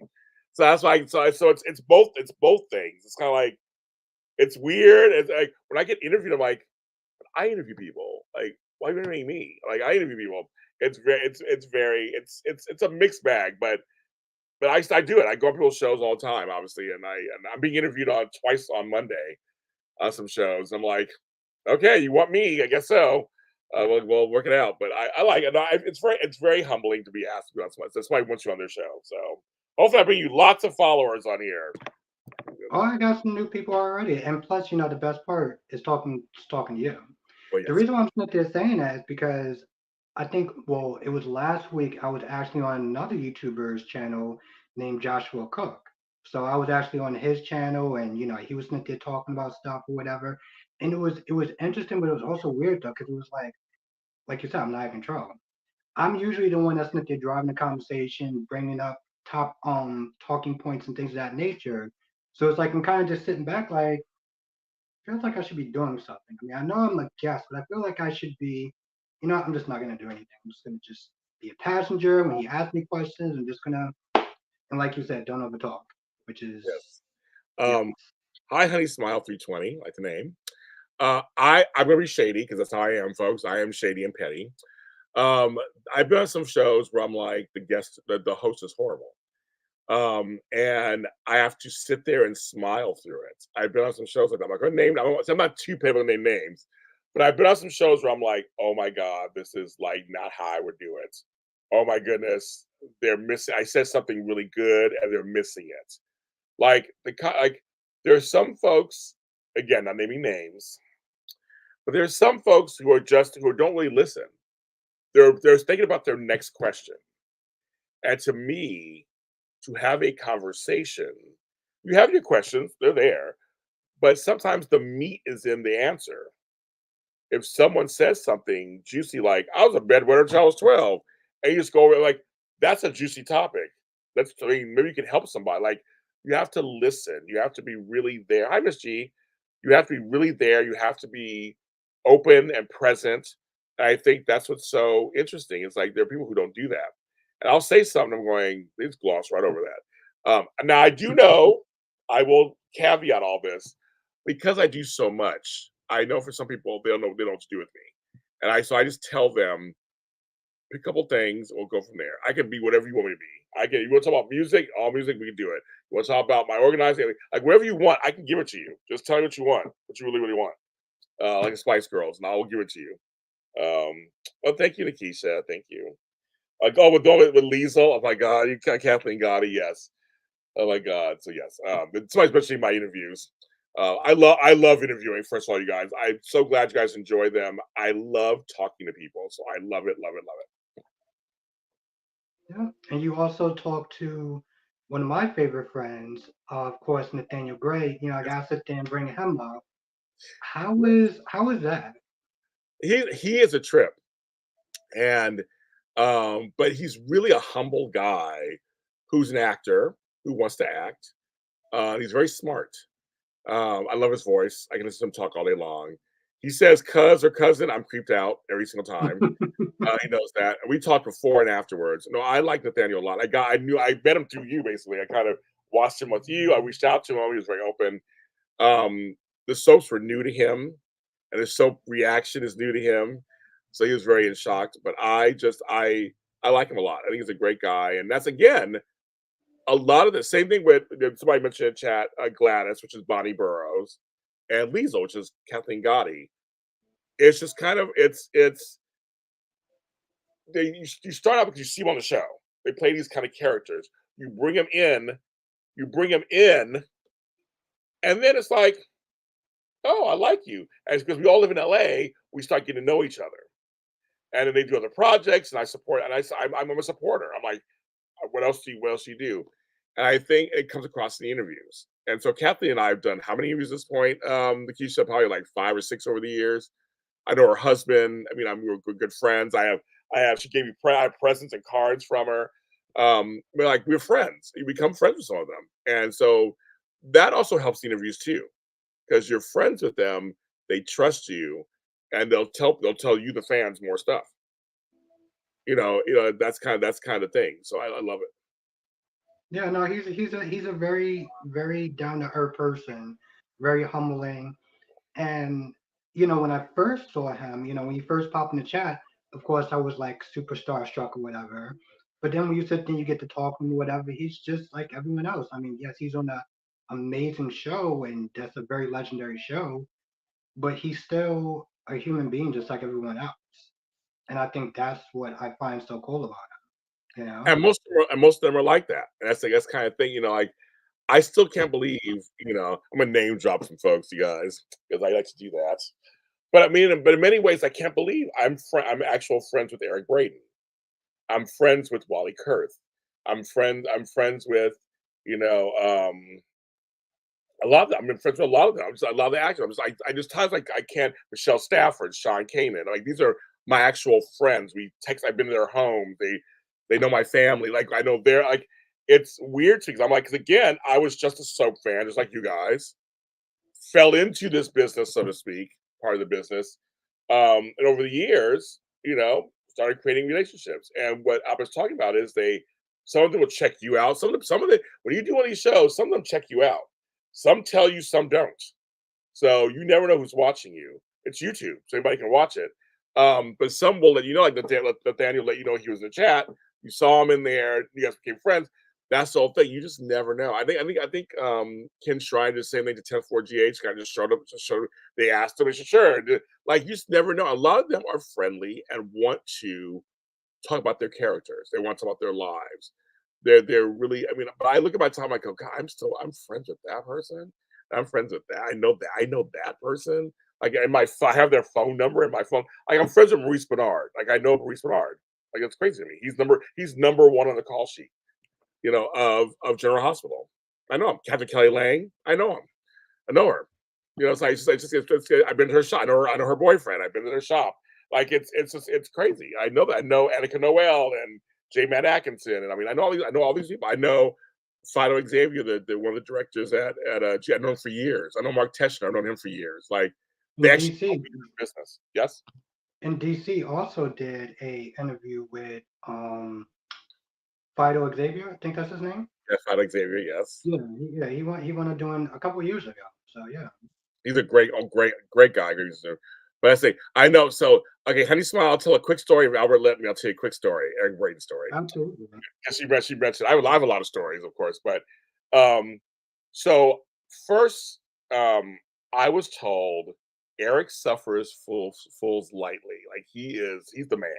So that's why. So it's both things. It's kind of like it's weird. It's like when I get interviewed, I'm like, I interview people. Like, why are you interviewing me? Like, I interview people. It's a mixed bag, but I do it. I go on people's shows all the time, obviously, and I'm being interviewed on twice on Monday on some shows. I'm like, okay, you want me? I guess so. We'll work it out. But I like it. It's very humbling to be asked to be on someone. That's why I want you on their show. So hopefully I bring you lots of followers on here. Oh, I got some new people already, and plus, the best part is talking to you. Well, The yes, reason why I'm sitting there saying that is because I think, well, it was last week I was actually on another YouTuber's channel named Joshua Cook. So I was actually on his channel, and he was sitting there talking about stuff or whatever, and it was interesting, but it was also weird though because it was like you said, I'm not in control. I'm usually the one that's sitting there driving the conversation, bringing up top talking points and things of that nature. So it's like I'm kind of just sitting back, like feels like I should be doing something. I mean, I know I'm a guest, but I feel like I should be. I'm just not gonna do anything. I'm just gonna just be a passenger when he asks me questions. I'm just gonna, and like you said, don't overtalk, which is yes. yeah. Hi, Honey Smile 320, like the name. I'm gonna be shady because that's how I am, folks. I am shady and petty. Um, I've been on some shows where I'm like the host is horrible. And I have to sit there and smile through it. I've been on some shows like that. I'm not gonna name. I'm not too people to name names, but I've been on some shows where I'm like, oh my god, this is like not how I would do it. Oh my goodness, they're missing. I said something really good and they're missing it. Like there's some folks, again, not naming names, but there's some folks who don't really listen. They're thinking about their next question. And to me, to have a conversation, you have your questions, they're there, but sometimes the meat is in the answer. If someone says something juicy like, I was a bedwetter until I was 12, and you just go over like, that's a juicy topic. I mean, maybe you can help somebody. Like, you have to listen. You have to be really there. Hi, Miss G. You have to be really there. You have to be open and present. I think that's what's so interesting. It's like there are people who don't do that. And I'll say something, I'm going, they just gloss right over that. Now, I do know, I will caveat all this because I do so much. I know for some people they don't know what to do with me, and I just tell them pick a couple things. We'll go from there. I can be whatever you want me to be. You want to talk about music? All music, we can do it. You want to talk about my organizing? Like whatever you want, I can give it to you. Just tell me what you want, what you really really want. Like the Spice Girls, and I will give it to you. Well, thank you, Nikisha. Thank you. With Liesel. Oh my God, Kathleen Gotti. Yes. Oh my god. So yes, it's somebody's mentioning my interviews. I love interviewing. First of all, you guys, I'm so glad you guys enjoy them. I love talking to people, so I love it, love it, love it. Yeah. And you also talked to one of my favorite friends, of course, Nathaniel Gray. I gotta sit there and bring him up. How is that? He is a trip, and but he's really a humble guy who's an actor who wants to act. He's very smart. I love his voice. I can listen to him talk all day long. He says "cuz" or "cousin." I'm creeped out every single time. He knows that. And we talked before and afterwards. No, I like Nathaniel a lot. I met him through you basically. I kind of watched him with you. I reached out to him. He was very open. The soaps were new to him, and his soap reaction is new to him. So he was very in shock. But I like him a lot. I think he's a great guy. And that's again a lot of the same thing with somebody mentioned in chat, Gladys, which is Bonnie Burrows, and Liesel, which is Kathleen Gotti. It's just kind of it's you start out because you see them on the show. They play these kind of characters. You bring them in, you bring them in, and then it's like, oh, I like you. And it's because we all live in LA, we start getting to know each other. And then they do other projects, and I support, and I'm a supporter. I'm like, what else do you do? And I think it comes across in the interviews. And so Kathleen and I have done how many interviews at this point? Lakeisha, probably like 5 or 6 over the years. I know her husband. I mean, we're good friends. She gave me I have presents and cards from her. We're friends. You become friends with some of them. And so that also helps the interviews too, because you're friends with them, they trust you, and they'll tell you the fans more stuff. That's kind of thing. So I love it. Yeah, no, he's a very very down to earth person, very humbling. And when I first saw him, when he first popped in the chat, of course I was like super starstruck or whatever. But then when you sit there and you get to talk to him or whatever, he's just like everyone else. I mean, yes, he's on a amazing show and that's a very legendary show, but he's still a human being just like everyone else. And I think that's what I find so cool about him. And most of them are like that. And that's kind of thing. Like I still can't believe. I'm gonna name drop some folks, you guys, because I like to do that. But in many ways, I can't believe I'm actual friends with Eric Braden. I'm friends with Wally Kurth. I'm friends with, you know, a lot of them. I'm friends with a lot of them. I love the actors. I just times like I can't. Michelle Stafford, Sean Kanan. Like these are my actual friends. We text. I've been to their home. They know my family. Like I know they're like. It's weird because I'm like, because again, I was just a soap fan, just like you guys. Fell into this business, so to speak, part of the business. And over the years, started creating relationships. And what I was talking about is some of them will check you out. Some of the when you do one of these shows, some of them check you out. Some tell you, some don't. So you never know who's watching you. It's YouTube, so anybody can watch it. But some will let you know, like Nathaniel let you know he was in the chat. You saw him in there. You guys became friends. That's the whole thing. You just never know. I think Ken Shrine did the same thing to 10-4 GH. Kind of just showed up. Just showed. They asked him. He said, "Sure." Like you just never know. A lot of them are friendly and want to talk about their characters. They want to talk about their lives. They're really. I mean, but I look at my time. I go, God, I'm friends with that person. I'm friends with that. I know that person. Like I have their phone number in my phone. Like I'm friends with Maurice Bernard. Like I know Maurice Bernard. Like it's crazy to me. He's number one on the call sheet. Of General Hospital. I know him. Captain Kelly Lang. I know him. I know her. So I've been to her shop. I know her boyfriend. I've been to their shop. Like it's crazy. I know that. I know Annika Noel and J. Matt Atkinson, and I know all these people. I know Fido Xavier, the one of the directors I know him for years. I know Mark Teschner. I've known him for years. Like they In actually helped DC, me in this business. Yes, in DC also did a interview with Fido Xavier, I think that's his name. yes, Fido Xavier. Yes. Yeah, he went to doing a couple years ago. So yeah, He's a great guy. But I say, I know. So, okay, Honey Smile, I'll tell a quick story. If Albert let me, I'll tell you a quick story, Eric Braden story. absolutely. And she mentioned, I have a lot of stories, of course, but um, so first, I was told Eric suffers fools lightly. Like he's the man.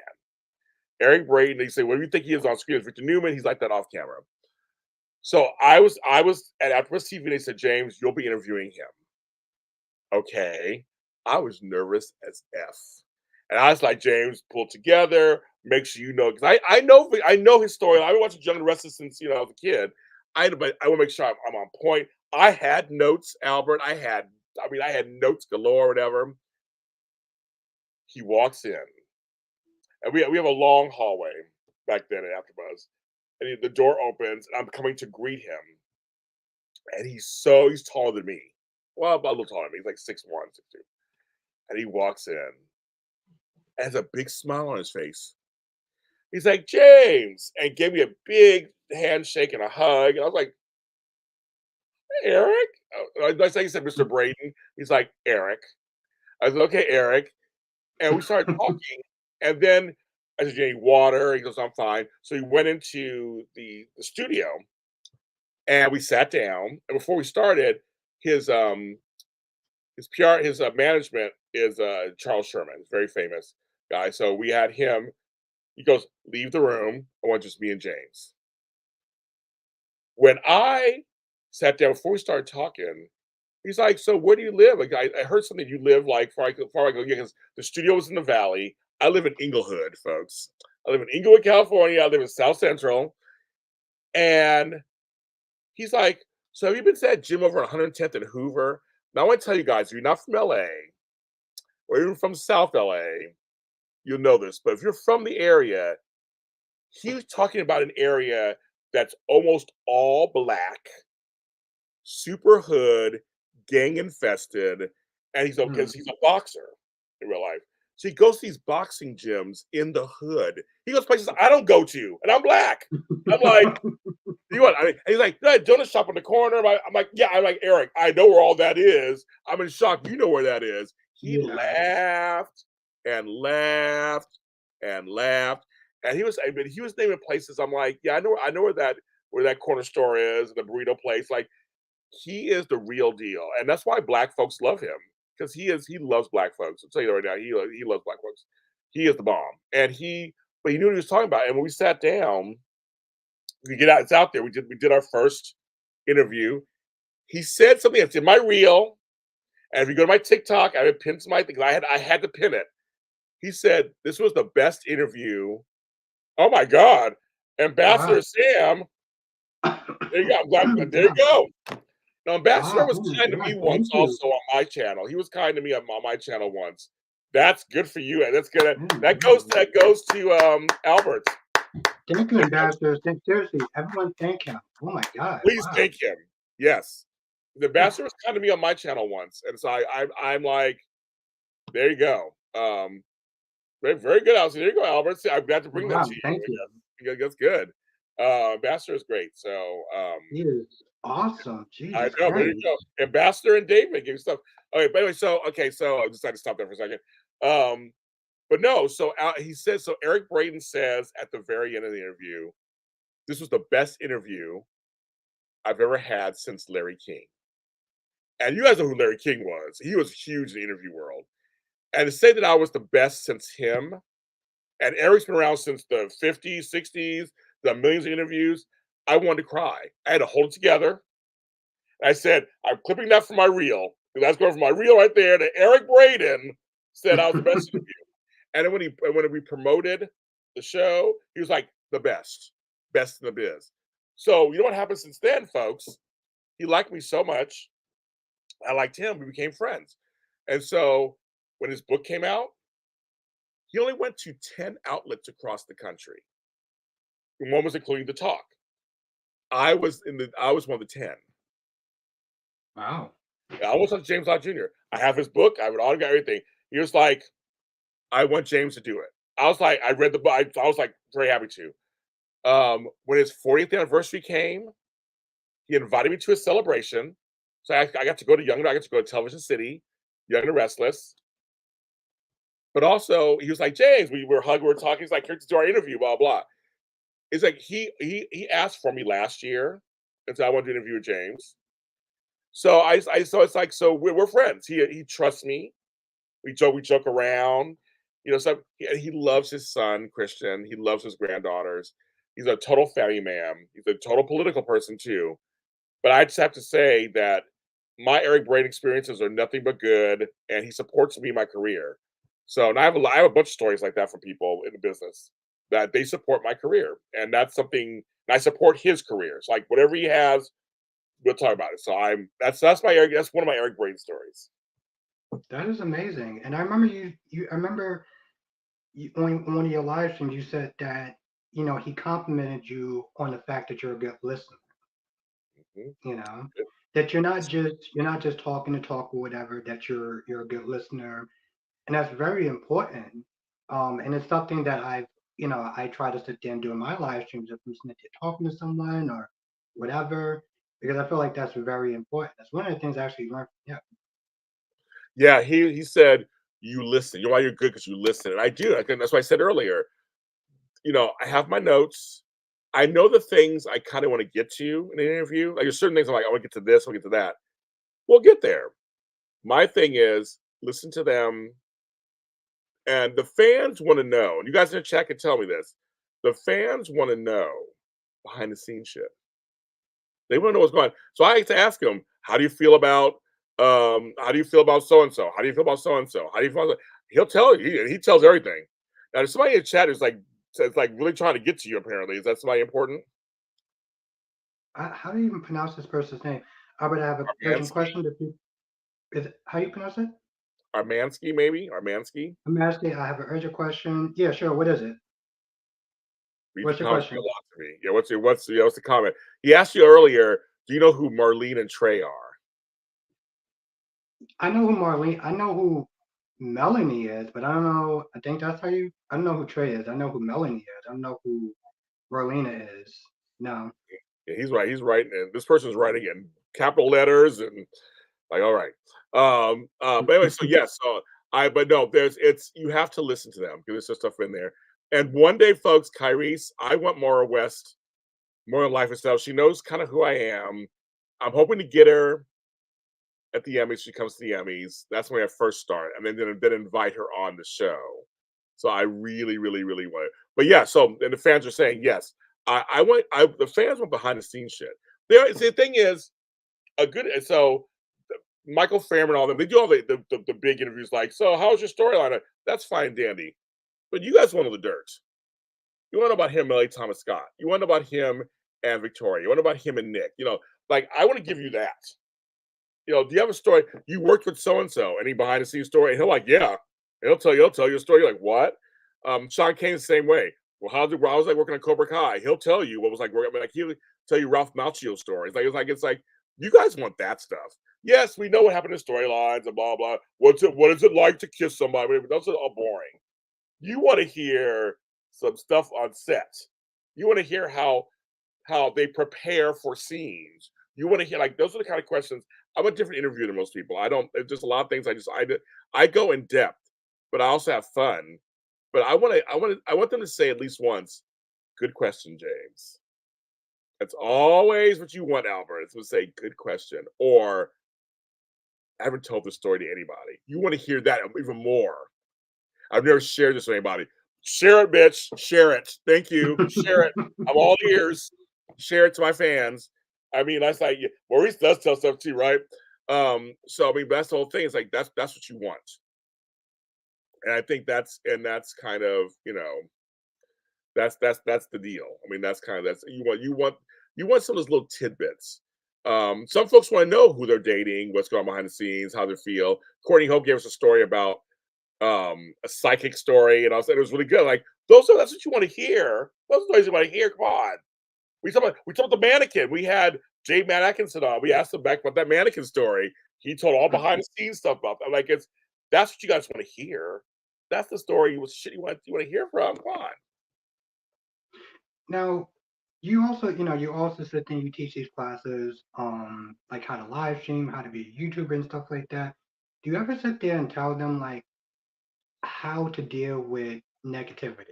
Eric Braden, they say, what do you think he is on screen? It's Victor Newman. He's like that off camera. So I was at AfterBuzz TV. They said, James, you'll be interviewing him. Okay. I was nervous as F. And I was like, James, pull together, make sure you know, because I know his story. I've been watching Young and Restless since I was a kid. But I want to make sure I'm on point. I had notes, Albert. I had notes galore, whatever. He walks in, and we have a long hallway back then at AfterBuzz, and the door opens, and I'm coming to greet him, and he's taller than me. Well, about a little taller than me. He's like 6'1", 6'2". And he walks in, and has a big smile on his face. He's like, James, and gave me a big handshake and a hug. And I was like, hey, Eric. I think he said Mr. Braden. He's like, Eric. I said, okay, Eric. And we started talking. And then I said, you need water? He goes, I'm fine. So he went into the studio and we sat down. And before we started, his PR, his management is Charles Sherman, very famous guy. So we had him, He goes, "Leave the room. I want just me and James." When I sat down before we started talking, he's like, "So where do you live?" Like, I heard something you live like far I go, yeah, because the studio was in the valley. I live in Inglewood, folks. I live in Inglewood, California. I live in South Central. And he's like, "So have you been to that gym over on 110th and Hoover?" Now I want to tell you guys, if you're not from LA or even from South LA, you'll know this. But if you're from the area, he was talking about an area that's almost all black, super hood, gang infested, and he's Mm. because he's a boxer in real life. So he goes to these boxing gyms in the hood. He goes places I don't go to, and I'm black. I'm like, you want? I mean, and he's like, "Yeah, donut shop on the corner." I'm like, "Yeah." I'm like, "Eric, I know where all that is. I'm in shock. You know where that is." He Yeah. laughed and laughed and laughed, and I mean, he was naming places. I'm like, "Yeah, I know where that corner store is, the burrito place." Like, he is the real deal, and that's why black folks love him because he loves black folks. I'll tell you right now, he loves black folks. He is the bomb, and but he knew what he was talking about. And when we sat down, we get out, it's out there. We did our first interview. He said something that's in my reel, and if you go to my TikTok, I would pin to my thing. I had to pin it. He said this was the best interview. Oh my God, Wow. Ambassador Sam. There you go. I'm glad, there you Wow. go. Now, Ambassador Wow. was Oh my kind to me God. once Thank you. also on my channel. He was kind to me on my channel once. That's good for you, and that's good. Oh my God. That goes to Albert. Thank you, That goes, Ambassador. Seriously, everyone thank him. Oh my God. please Wow. thank him. Yes. The Ambassador was kind to me on my channel once, and so I'm like, there you go. Very good, Alice. There you go, Albert. See, I've got to bring that Wow. to you. Thank you. Yeah, that's good. Ambassador is great. So He is awesome. I Jesus know. There you Christ. go. Ambassador and David give stuff. Okay, but anyway, so I decided to stop there for a second. Um, but no, so he says so. Eric Braden says at the very end of the interview, this was the best interview I've ever had since Larry King. And you guys know who Larry King was. He was huge in the interview world. And to say that I was the best since him, and Eric's been around since the 50s, 60s, the millions of interviews, I wanted to cry. I had to hold it together. I said, I'm clipping that from my reel. Because that's going from my reel right there to Eric Braden said I was the best interview. And then when we promoted the show, he was like, the best in the biz. So you know what happened since then, folks? He liked me so much. I liked him. We became friends. And so when his book came out, he only went to 10 outlets across the country. And one was including the talk. I was one of the 10. Wow. I almost like James Lott Jr. I have his book, I would autograph everything. He was like, I want James to do it. I was like, I read the book, I was like very happy to. When his 40th anniversary came, he invited me to a celebration. So I got to go to I got to go to Television City, Young and the Restless. But also, he was like, James, we were hugging, we were talking. He's like, here to do our interview, blah, blah. It's like he asked for me last year and said, I want to do an interview with James. So so it's like, so we're friends. He trusts me. We joke around, you know. So he loves his son Christian. He loves his granddaughters. He's a total family man. He's a total political person too. But I just have to say that my Eric Brain experiences are nothing but good, and he supports me in my career. So and I have a bunch of stories like that from people in the business that they support my career, and that's something. And I support his career. So like whatever he has, we'll talk about it. So that's my Eric. That's one of my Eric Brain stories. That is amazing. And I remember I remember on one of your live streams, you said that, he complimented you on the fact that you're a good listener, Mhm. you know, that you're not just talking to talk or whatever, that you're a good listener. And that's very important. And it's something that I try to sit there and do in my live streams if I'm sitting there talking to someone or whatever, because I feel like that's very important. That's one of the things I actually learned. Yeah. Yeah, he said you listen. You know why you're good because you listen, and I do. I think that's why I said earlier. You know, I have my notes. I know the things I kind of want to get to in an interview. Like there's certain things I'm like, I want to get to this, I want to get to that. We'll get there. My thing is listen to them And the fans want to know, and you guys in the chat can tell me this. The fans want to know behind the scenes shit. They want to know what's going on. So I like to ask them, how do you feel about so and so? How do you feel about so and so? How do you feel about he'll tell you, he tells everything. Now there's somebody in the chat who's like it's like really trying to get to you apparently. Is that somebody important? How do you even pronounce this person's name? Albert, I have an urgent Armansky? question. Is it, how you pronounce it? Armansky, maybe? Armansky? I'm asking. I have an urgent question. Yeah, sure. What is it? Read your What's your comments mean a question? lot to me. Yeah, what's the comment? He asked you earlier, do you know who Marlene and Trey are? I know who Marlene. I know who Melanie is, but I don't know. I think that's how you. I don't know who Trey is. I know who Melanie is. I don't know who Marlena is. No. Yeah, he's right. He's writing, and this person's writing in capital letters, and like, all right. But anyway, so yes, but no, it's you have to listen to them because there's some stuff in there. And one day, folks, Kyrie's, I want Maura West, more in life herself. She knows kind of who I am. I'm hoping to get her at the Emmys. She comes to the Emmys. That's when I first start, and then invite her on the show. So I really, really, really want it. But yeah, so and the fans are saying yes. The fans want behind the scenes shit. The thing is a good so Michael Fairman and all them, they do all the big interviews like, so how's your storyline? That's fine, dandy. But you guys want to know the dirt. You want to know about him, Melly Thomas Scott. You want to know about him and Victoria. You want to know about him and Nick. Like I want to give you that. Do you have a story? You worked with so and so, any behind the scenes story? And he'll like, yeah. And he'll tell you a story. You're like, what? Sean Kane the same way. Well, how was like working on Cobra Kai? He'll tell you what was like working. Like he'll tell you Ralph Macchio's stories. It's like you guys want that stuff. Yes, we know what happened in storylines and blah blah. What is it like to kiss somebody? Those are all boring. You want to hear some stuff on set. You want to hear how they prepare for scenes. You want to hear like those are the kind of questions. I'm a different interviewer than most people. I don't. It's just a lot of things. I go in depth, but I also have fun. But I want them to say at least once, "Good question, James." That's always what you want, Albert. It's to say, "Good question," or "I haven't told this story to anybody." You want to hear that even more. I've never shared this with anybody. Share it, bitch. Share it. Thank you. Share it. I'm all ears. Share it to my fans. I mean, that's like Maurice does tell stuff too, right? So I mean, that's the whole thing. It's like that's what you want. And I think that's kind of, that's the deal. I mean, that's kind of that's you want some of those little tidbits. Some folks want to know who they're dating, what's going on behind the scenes, how they feel. Courtney Hope gave us a story about a psychic story, and I said it was really good. Like that's what you want to hear. Those are stories you want to hear. Come on. We talked about the mannequin. We had Jay Matt Atkinson on. We asked him back about that mannequin story. He told all behind the scenes stuff about that. Like that's what you guys want to hear. That's the story you want to hear from. Come on. Now, you also sit there and you teach these classes, like how to live stream, how to be a YouTuber and stuff like that. Do you ever sit there and tell them like how to deal with negativity?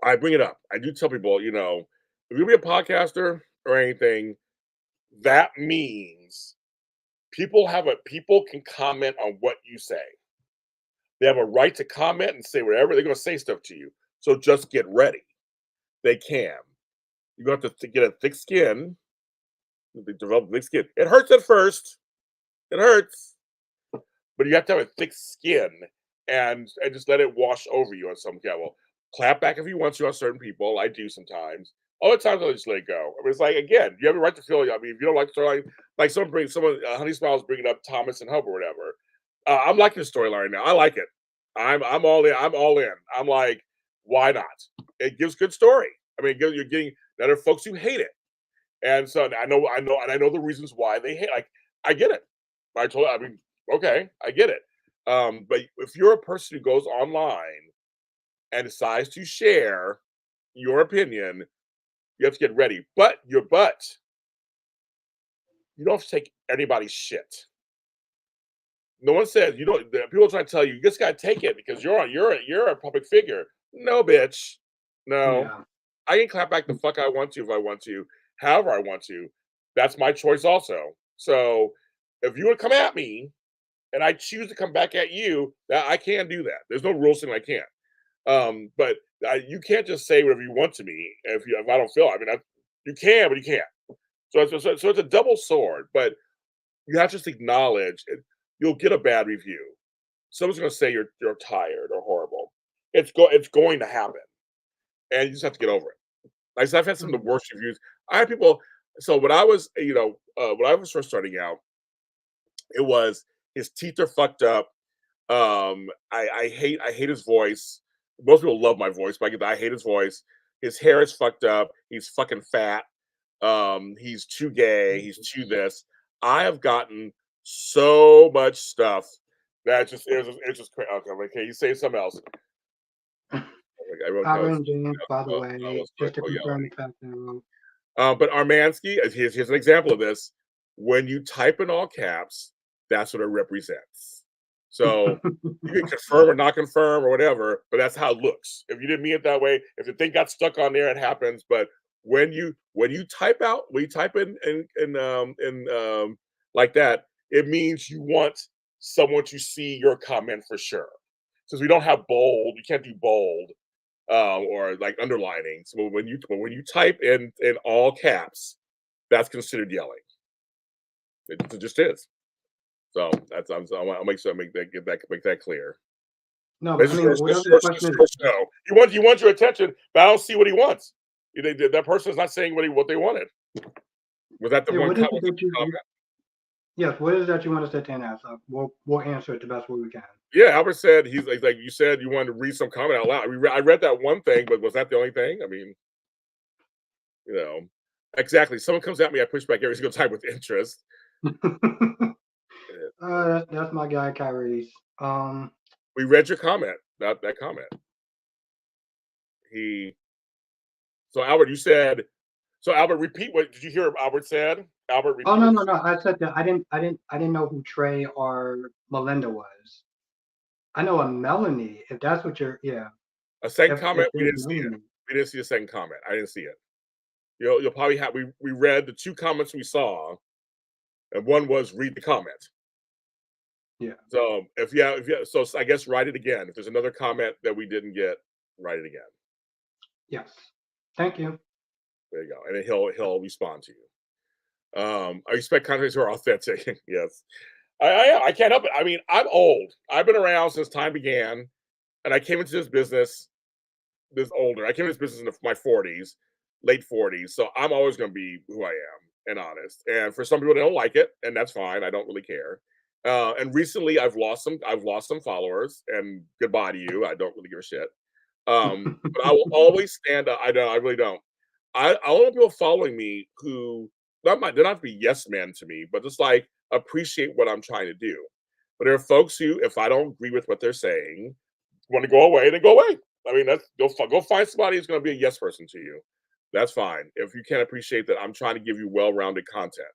I bring it up. I do tell people, if you be a podcaster or anything, that means people can comment on what you say. They have a right to comment and say whatever. They're going to say stuff to you. So just get ready. They can. You're going to have to get a thick skin. They develop thick skin. It hurts at first. It hurts, but you have to have a thick skin and just let it wash over you on some level. Clap back if you want to on certain people. I do sometimes. Other times I just let it go. I mean, it's like again, you have a right to feel. I mean, if you don't like the story, like someone, Honey Smiles bringing up Thomas and Hub or whatever. I'm liking the storyline now. I like it. I'm all in. I'm all in. I'm like, why not? It gives good story. I mean, you're getting there are folks who hate it, and so and I know the reasons why they hate. Like, I get it. I mean, okay, I get it. But if you're a person who goes online and decides to share your opinion, you have to get ready. But you don't have to take anybody's shit. No one says you don't. People try to tell you just gotta take it because you're a public figure. No, bitch. No, Yeah. I can clap back the fuck I want to if I want to, however I want to. That's my choice also. So if you want to come at me, and I choose to come back at you, that I can do that. There's no rule saying I can't. But you can't just say whatever you want to me if I don't feel. I mean, you can, but you can't. So it's a double sword. But you have to just acknowledge it. You'll get a bad review. Someone's going to say you're tired or horrible. It's going to happen, and you just have to get over it. Like I said, I've had some of the Mhm. worst reviews. I had people. So when I was, when I was first starting out, it was his teeth are fucked up. I hate his voice. Most people love my voice, but I hate his voice. His hair is fucked up. He's fucking fat. He's too gay. He's too this. I have gotten so much stuff that it's just crazy. Okay, like, okay, you say something else. Like, I wrote Kyrie notes. and James, by the I way, was just to so confirm yelling. the fact that I wrote. But Armansky, here's an example of this. When you type in all caps, that's what it represents. So you can confirm or not confirm or whatever, but that's how it looks. If you didn't mean it that way, if the thing got stuck on there, it happens. But when you type out, when you type in like that, it means you want someone to see your comment for sure. Since we don't have bold, you can't do bold or like underlining. So when you type in all caps, that's considered yelling. It just is. So I'll make sure I make that clear. No, but This I is mean, whatever the this question is, your show. You want your attention, but I don't see what he wants. That person's not saying what they wanted. Was that the yeah, one what is it comment? that yes, what is that you want us to answer? We'll answer it the best way we can. Yeah, Albert said he's like you said you wanted to read some comment out loud. I read that one thing, but was that the only thing? I mean, you know, exactly. Someone comes at me, I push back every single time with interest. That's my guy, Kyrie's. We read your comment, that comment. He so Albert, you said so Albert, repeat what did you hear Albert said? Albert, Oh repeat no, what you no, said. no. I said that I didn't know who Trey or Melinda was. I know a Melanie. If that's what you're, yeah. A second If comment, we there's didn't see it. Melanie, We didn't see a second comment. I didn't see it. You'll probably have we read the two comments we saw, and one was read the comment. yeah, So so I guess write it again. If there's another comment that we didn't get, write it again. yes. Thank you. There you go, and then he'll respond to you. I expect contacts who are authentic. Yes, I can't help it. I mean, I'm old. I've been around since time began, and I came into this older. I came into this business in my 40s, late 40s. So I'm always going to be who I am and honest. And for some people, they don't like it, and that's fine. I don't really care. And recently, I've lost some followers, and goodbye to you. I don't really give a shit. But I will always stand up. I don't. I really don't. I want people following me who they don't have to be yes men to me, but just like appreciate what I'm trying to do. But there are folks who, if I don't agree with what they're saying, want to go away, then go away. I mean, that's go find somebody who's going to be a yes person to you. That's fine. If you can't appreciate that, I'm trying to give you well-rounded content.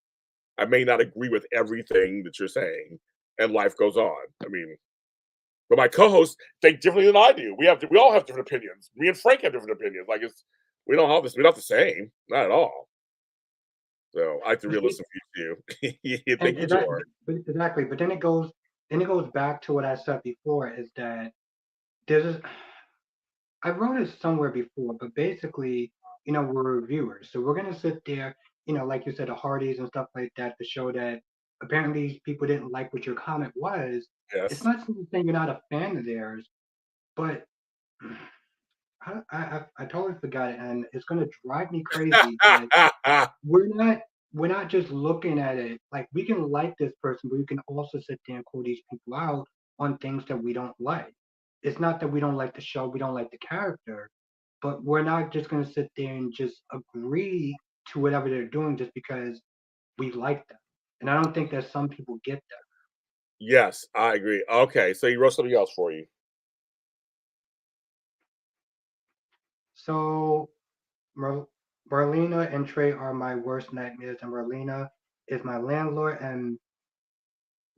I may not agree with everything that you're saying, and life goes on. I mean, but my co-hosts think differently than I do. We all have different opinions. Me and Frank have different opinions. Like we don't have this. We're not the same. Not at all. So I like the You see, realistic view too. You and think you, George? exactly. But then it goes back to what I said before. Is that there's I wrote it somewhere before, but basically, we're reviewers, so we're gonna sit there, like you said, the Hardys and stuff like that, to show that apparently people didn't like what your comment was. It's Yes. not simply saying you're not a fan of theirs, but I totally forgot it, and it's gonna drive me crazy that we're not we're not just looking at it like we can like this person, but we can also sit there and call these people out on things that we don't like. It's not that we don't like the show, we don't like the character, but we're not just gonna sit there and just agree to whatever they're doing just because we like them. And I don't think that some people get that. Yes, I agree. Okay, so you wrote something else for you. So Mer- Marlena and Trey are my worst nightmares, and Marlena is my landlord, and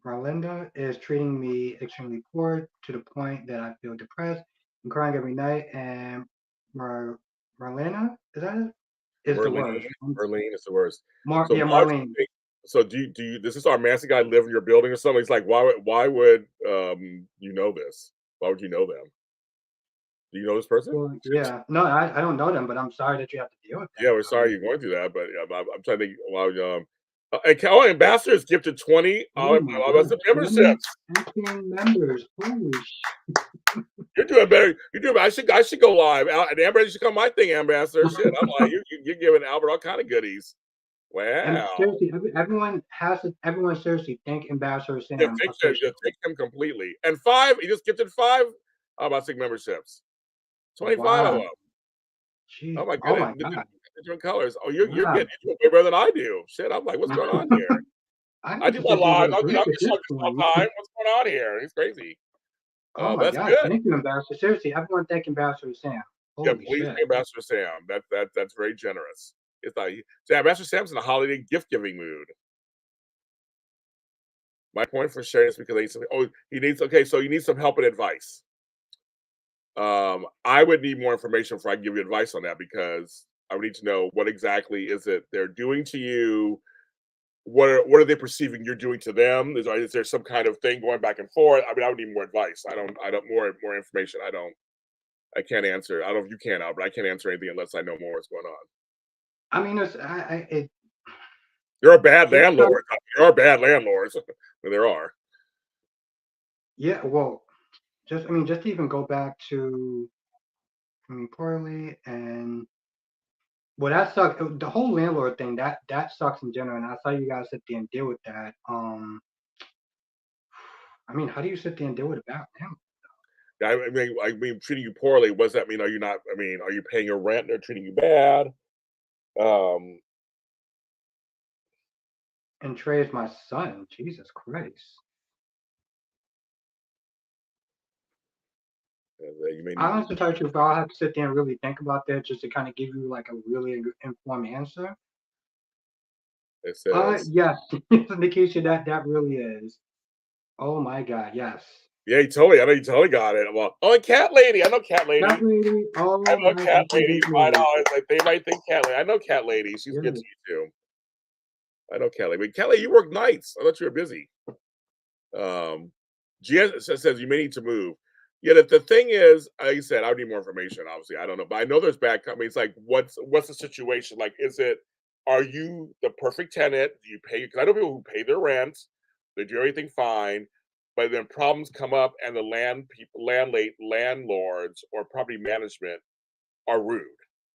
Marlinda is treating me extremely poor to the point that I feel depressed and crying every night. And Marlena, is that it? Is the Merlin. worst. Merlin is the worst. Mar So Yeah, why do Marlene. So do you does this Armancy guy live in your building or something? He's like, why would you know this? Why would you know them? Do you know this person? Well, yeah. No, I don't know them, but I'm sorry that you have to deal with Yeah, that. we're sorry you're going through that, but I'm trying to think. Well, Ambassadors gifted 20. Oh my That's God, the 20 memberships. acting members. Holy You're doing better. You're doing. I should go live. And Amber, you should come my thing, Ambassador. Shit, I'm like you're giving Albert all kind of goodies. And Wow. seriously, everyone has to. Everyone seriously thank Ambassador Yeah, Sam take officially. him completely. And five, he just gifted five. How about six memberships? 25 of them. Wow. Oh Jeez. my Oh goodness. my God. Different colors. Oh, you're Wow. getting into it way better than I do. Shit, I'm like, what's going on here? I I need do to my sit there and live. get a I'll do drink at this this all point. the time. What's going on here? It's crazy. Oh my That's God. good. Thank you, Ambassador. Seriously, everyone thank Ambassador Sam. Yeah, Holy please shit. pay Ambassador Sam. That's very generous. It's like see, Ambassador Sam's in a holiday gift giving mood. My point for sharing is because he needs some, he needs okay, so you need some help and advice. I would need more information before I give you advice on that because I would need to know what exactly is it they're doing to you. What are they perceiving you're doing to them? Is there some kind of thing going back and forth? I mean, I would need more advice. I don't more information. I can't answer. I don't know if you can, Albert. I can't answer anything unless I know more what's going on. I mean, There are bad it's not. landlords. There are bad landlords. There are. Yeah. Well, just to even go back to poorly and well, that sucks. The whole landlord thing that sucks in general, and I saw you guys sit there and deal with that. I mean, how do you sit there and deal with a bad landlord? I mean, treating you poorly. What does that mean? Are you not? I mean, are you paying your rent? And they're treating you bad. Um, And Trey is my son. Jesus Christ. you may I need to. honestly tell you, if I'll have to sit there and really think about that just to kind of give you like a really informed answer. It says, Yes, it's an indication that that really is. Oh my God, yes. yeah, you totally. I know you totally got it. Well, oh, a cat lady. I know cat That lady. lady, I oh know my cat lady. I goodness. know. It's like they might think cat lady. I know cat lady. She's good to Yes. you too. I know cat lady. But cat lady, you work nights. I thought you were busy. Um, GS says you may need to move. Yeah, the thing is, like you said, I would need more information. Obviously, I don't know, but I know there's bad companies. Like, what's the situation? Like, are you the perfect tenant? Do you pay? Because I know people who pay their rent, they do everything fine, but then problems come up, and the landlords or property management are rude.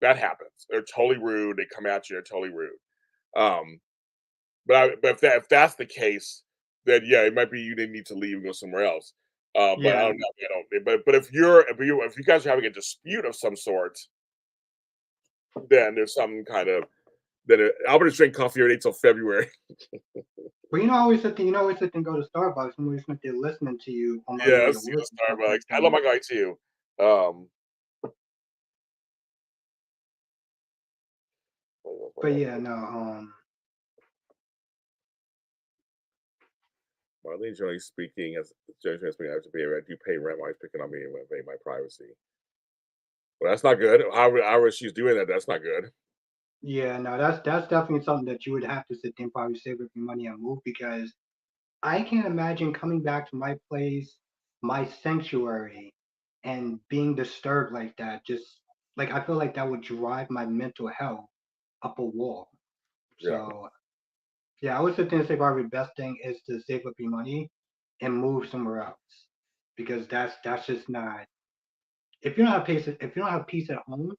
That happens. They're totally rude. They come at you. They're totally rude. Um, but if that's the case, then yeah, it might be you didn't need to leave and go somewhere else. But I Yeah, don't know. I don't. But if you guys are having a dispute of some sort, then there's some kind of Albert is drinking coffee every day till February. but you know, I always sit there. You know, I always sit there and go to Starbucks and we sit there listening to you on my way to Yes, you work and know, stuff like Starbucks. I love that. my guy too. Um, But yeah, no. Marlene, generally speaking, generally speaking, I have to pay. I do pay rent while he's picking on me and invade my privacy. Well, that's not good. However she's doing that, that's not good. Yeah, no, that's definitely something that you would have to sit there and probably save up your money and move because I can't imagine coming back to my place, my sanctuary, and being disturbed like that. Just like I feel like that would drive my mental health up a wall. Yeah, So yeah, I would sit there and say probably the best thing is to save up your money and move somewhere else because that's just not. If you don't have peace at home,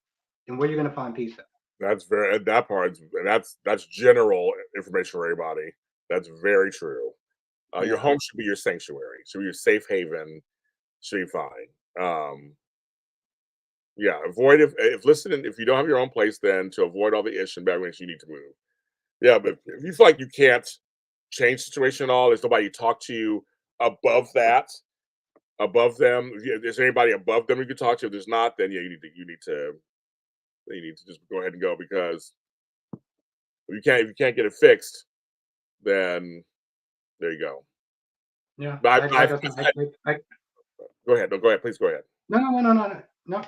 then where are you gonna find peace at? that's very that part. That's general information for everybody. That's very true. Your Yeah, home should be your sanctuary. Should be your safe haven. Should be fine. Yeah. Avoid if listening. If you don't have your own place, then to avoid all the ish and bad things, you need to move. Yeah, but if you feel like you can't change the situation at all, there's nobody to talk to you above that, above them. If there's anybody above them you can talk to. If there's not, then yeah, you need to just go ahead and go because if you can't get it fixed, then there you go. yeah. But Like I said, go ahead. No, go ahead. Please go ahead. no, no, no, no, no, no. No.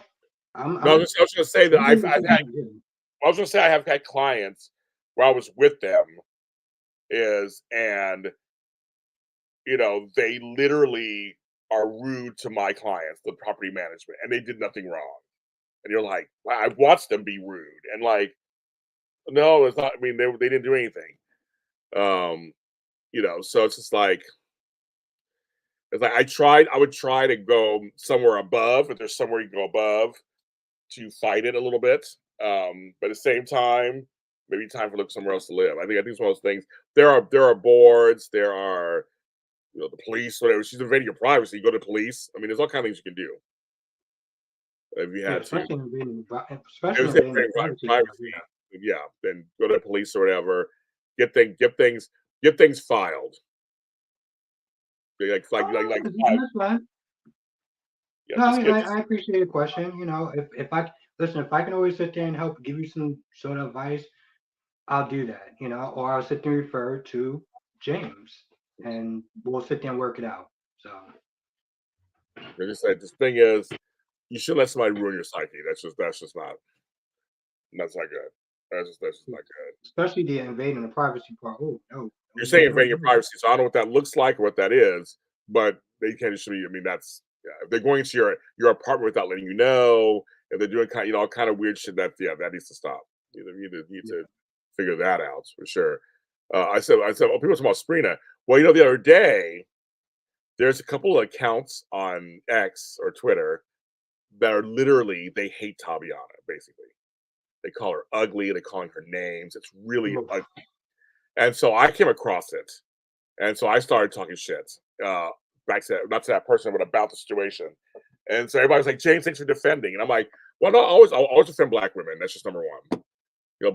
No, I was gonna say that I'm giving you I've something had I'm getting. I was gonna say I have had clients where I was with them is, and they literally are rude to my clients, the property management, and they did nothing wrong. And you're like, wow, I've watched them be rude, and like, no, it's not. I mean, they didn't do anything. Um, so it's like I would try to go somewhere above, if there's somewhere you can go above to fight it a little bit. But at the same time, maybe time for look somewhere else to live. I think it's one of those things. There are boards, there are the police, whatever. She's invading your privacy. You go to police. I mean, there's all kind of things you can do if you Yeah, had to. It especially was invading the invading privacy part. privacy. Yeah. Yeah, then go to the police or whatever. Get things filed. Like That's fine. yeah, No, just get I appreciate the question. If I listen, if I can always sit there and help give you some sort of advice, I'll do that. Or I'll sit there and refer to James, and we'll sit there and work it out. So they just said this thing is you shouldn't let somebody ruin your psyche. That's just not good. That's just not good. especially the invading the privacy part. Oh no, You're no, no, saying no, invading your no. privacy, so I don't know what that looks like or what that is, but they can't just be. I mean, that's yeah. If they're going to your apartment without letting you know, if they're doing all kind of weird shit, that needs to stop. You need to figure that out for sure. I said, oh, people talking about Sprina. Well, the other day there's a couple of accounts on X or Twitter that are literally they hate Tabiana. Basically, they call her ugly. They calling her names. It's really Oof. ugly. And so I came across it. And so I started talking shit, back to not to that person, but about the situation. And so everybody's like, James, thanks for defending. And I'm like, well, no, I'll always defend black women. That's just number one.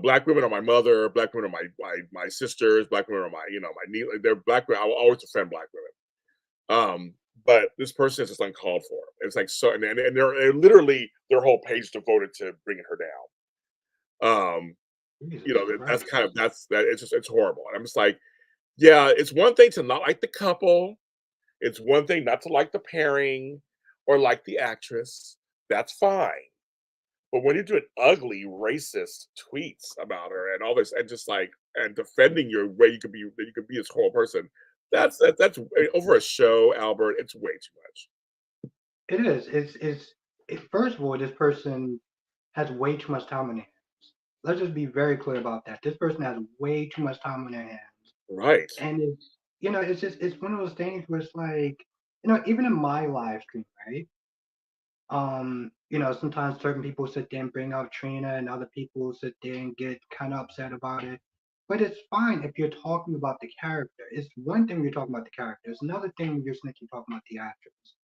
Black women are my mother, black women are my sisters, black women are my niece. They're black women. I will always defend black women. But this person is just uncalled for. It's like so, and they're literally their whole page devoted to bringing her down. Jesus That's Christ. kind of that. It's horrible. And I'm just like, yeah, it's one thing to not like the couple. It's one thing not to like the pairing or like the actress. That's fine. But when you're doing ugly, racist tweets about her and all this, and just like and defending your way you could be this whole person, that's over a show, Albert. It's way too much. It is. First of all, this person has way too much time on their hands. Let's just be very clear about that. This person has way too much time on their hands. Right. And it's one of those things where it's like, even in my live stream, right? Sometimes certain people sit there and bring out Trina and other people sit there and get kind of upset about it. But it's fine if you're talking about the character. It's one thing when you're talking about the character. It's another thing when you're snitching talking about the actress.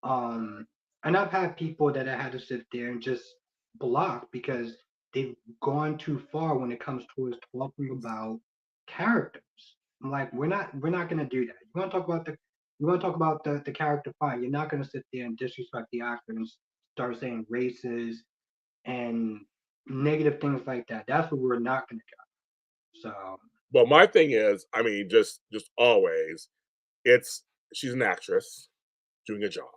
Um, and I've had people that I had to sit there and just block because they've gone too far when it comes towards talking about characters. I'm like, we're not gonna do that. You want to talk about the character, fine. You're not gonna sit there and disrespect the actor and start saying races and negative things like that. That's what we're not gonna do. So But my thing is, I mean, just always, it's she's an actress doing a job.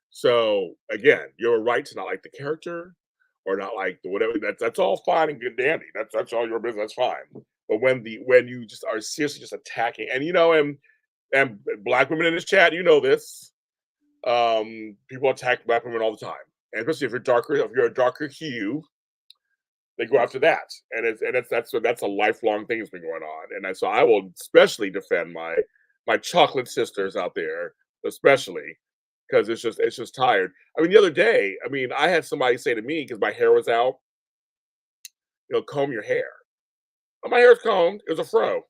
So again, you're right to not like the character or not like the whatever. That's all fine and good dandy. That's all your business. That's fine. But when you just are seriously just attacking, and black women in this chat, this, people attack black women all the time, and especially if you're a darker hue, they go after that, that's a lifelong thing that's been going on, so I will especially defend my chocolate sisters out there, especially because it's just tired. I mean, the other day, I mean, I had somebody say to me because my hair was out, comb your hair. Oh, my hair was combed. It was a fro.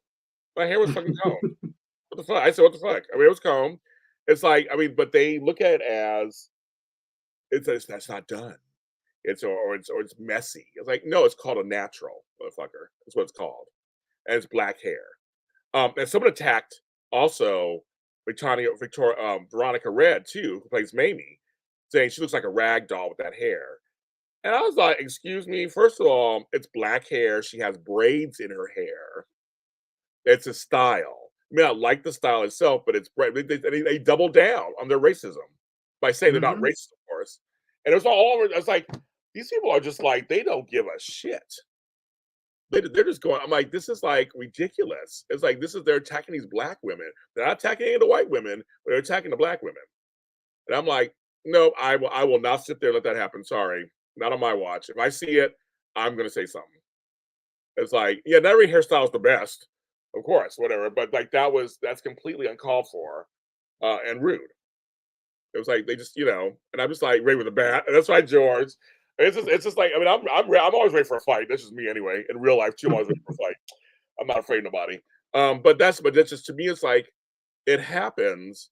My hair was fucking combed. What the fuck? I said, what the fuck? I mean, it was combed. It's like, I mean, but they look at it as that's not done. It's messy. It's like, no, it's called a natural, motherfucker. That's what it's called. And it's black hair. And someone attacked also Veronica Red too, who plays Mamie, saying she looks like a rag doll with that hair. And I was like, excuse me, first of all, it's black hair. She has braids in her hair. It's a style. I mean, I like the style itself, but it's they double down on their racism by saying they're not mhm. racist, of course. And it was all over. I was like, these people are just like they don't give a shit. they're just going. I'm like, this is like ridiculous. It's like they're attacking these black women. They're not attacking any of the white women, but they're attacking the black women. And I'm like, no, I will not sit there and let that happen. Sorry, not on my watch. If I see it, I'm gonna say something. It's like, yeah, not every hairstyle is the best, of course, whatever. But like that's completely uncalled for and rude. It was like they just, and I'm just like ready with a bat. And that's right, George. It's just like, I mean, I'm always ready for a fight. That's just me anyway. In real life, too, I'm always ready for a fight. I'm not afraid of nobody. But that's just, to me, it's like it happens,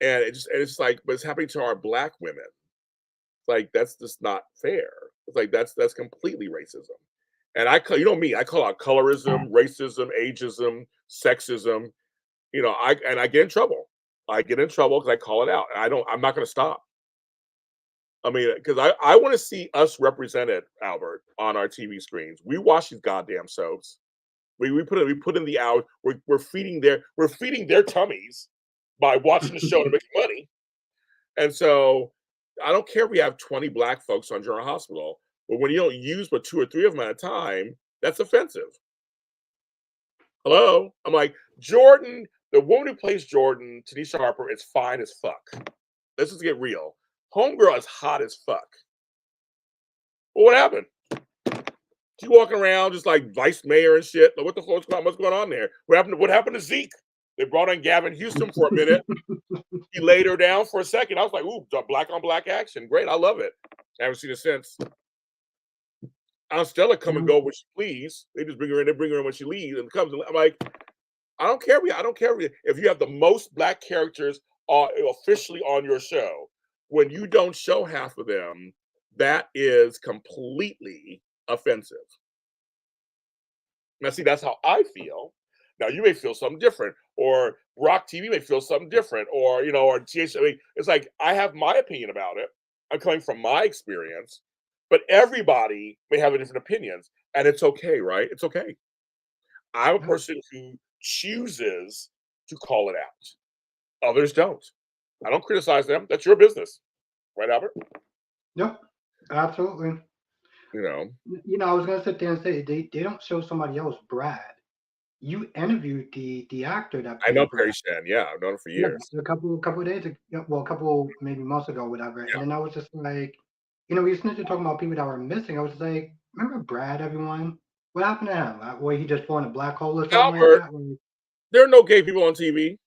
and it's like, but it's happening to our black women. Like that's just not fair. It's like that's completely racism. And me, I call out colorism, racism, ageism, sexism. I get in trouble. I get in trouble because I call it out. I'm not going to stop. I mean, because I want to see us represented, Albert, on our TV screens. We watch these goddamn soaps. We put in the hours. We're feeding their tummies by watching the show to make money. And so I don't care if we have 20 black folks on General Hospital, but when you don't use but two or three of them at a time, that's offensive. Hello? I'm like, Jordan, the woman who plays Jordan, Tanisha Harper, is fine as fuck. Let's just get real. Homegirl is hot as fuck. Well, what happened? She walking around just like vice mayor and shit. Like, what the fuck's going on? What's going on there? What happened to Zeke? They brought in Gavin Houston for a minute. He laid her down for a second. I was like, ooh, black on black action. Great. I love it. I haven't seen it since. Stella come and go when she please. They just bring her in. They bring her in when she leaves and comes. I'm like, I don't care. I don't care if you have the most black characters officially on your show. When you don't show half of them, that is completely offensive. Now, see, that's how I feel. Now, you may feel something different, or Rock TV may feel something different, or or TH. I mean, it's like I have my opinion about it. I'm coming from my experience, but everybody may have a different opinions, and it's okay, right? It's okay. I'm a Yep. person who chooses to call it out. Others don't. I don't criticize them. That's your business, right, Albert? Yep. Absolutely. You know, I was gonna sit there and say they don't show somebody else, Brad. You interviewed the actor that I know played Perry Brad. Shan. Yeah, I've known him for Yeah, years. a couple of days ago, yeah, well, a couple maybe months ago, whatever. And Yeah. then I was just like, we started talking about people that were missing. I was like, remember Brad, everyone? What happened to him? He just fell in a black hole or something like Albert, that? there are no gay people on TV.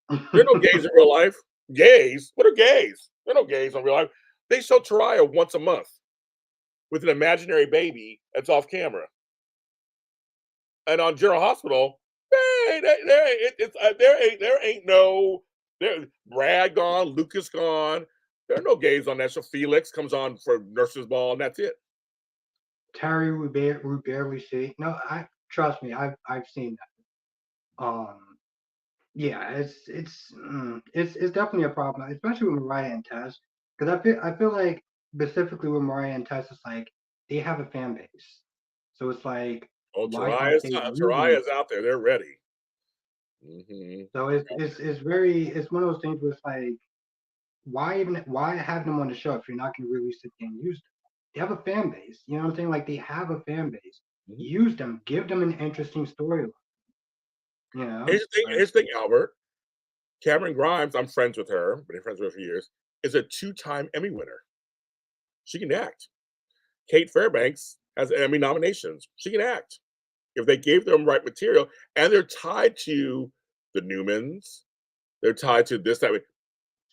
There are no gays in real life. Gays? What are gays? There are no gays in real life. They show Tariah once a month with an imaginary baby that's off camera. And on General Hospital, hey, there ain't no Brad gone, Lucas gone. There are no gays on that show. Felix comes on for Nurses Ball, and that's it. Terry, we barely see. No, I trust me, I've seen that. Yeah, it's definitely a problem, especially with Mariah and Tess, because I feel like specifically with Mariah and Tess, it's like they have a fan base, so it's like Oh, why aren't they using? Tariah's out there. They're ready. Hmm. So it's one of those things where it's like why have them on the show if you're not going to really sit there and use them? They have a fan base, you know what I'm saying? Like they have a fan base. Hmm. Use them, give them an interesting storyline, like Here's the thing, Albert. Cameron Grimes, I'm friends with her, been friends with her for years, is a two-time Emmy winner. She can act. Kate Fairbanks has Emmy nominations. She can act. If they gave them right material, and they're tied to the Newmans, they're tied to this, that.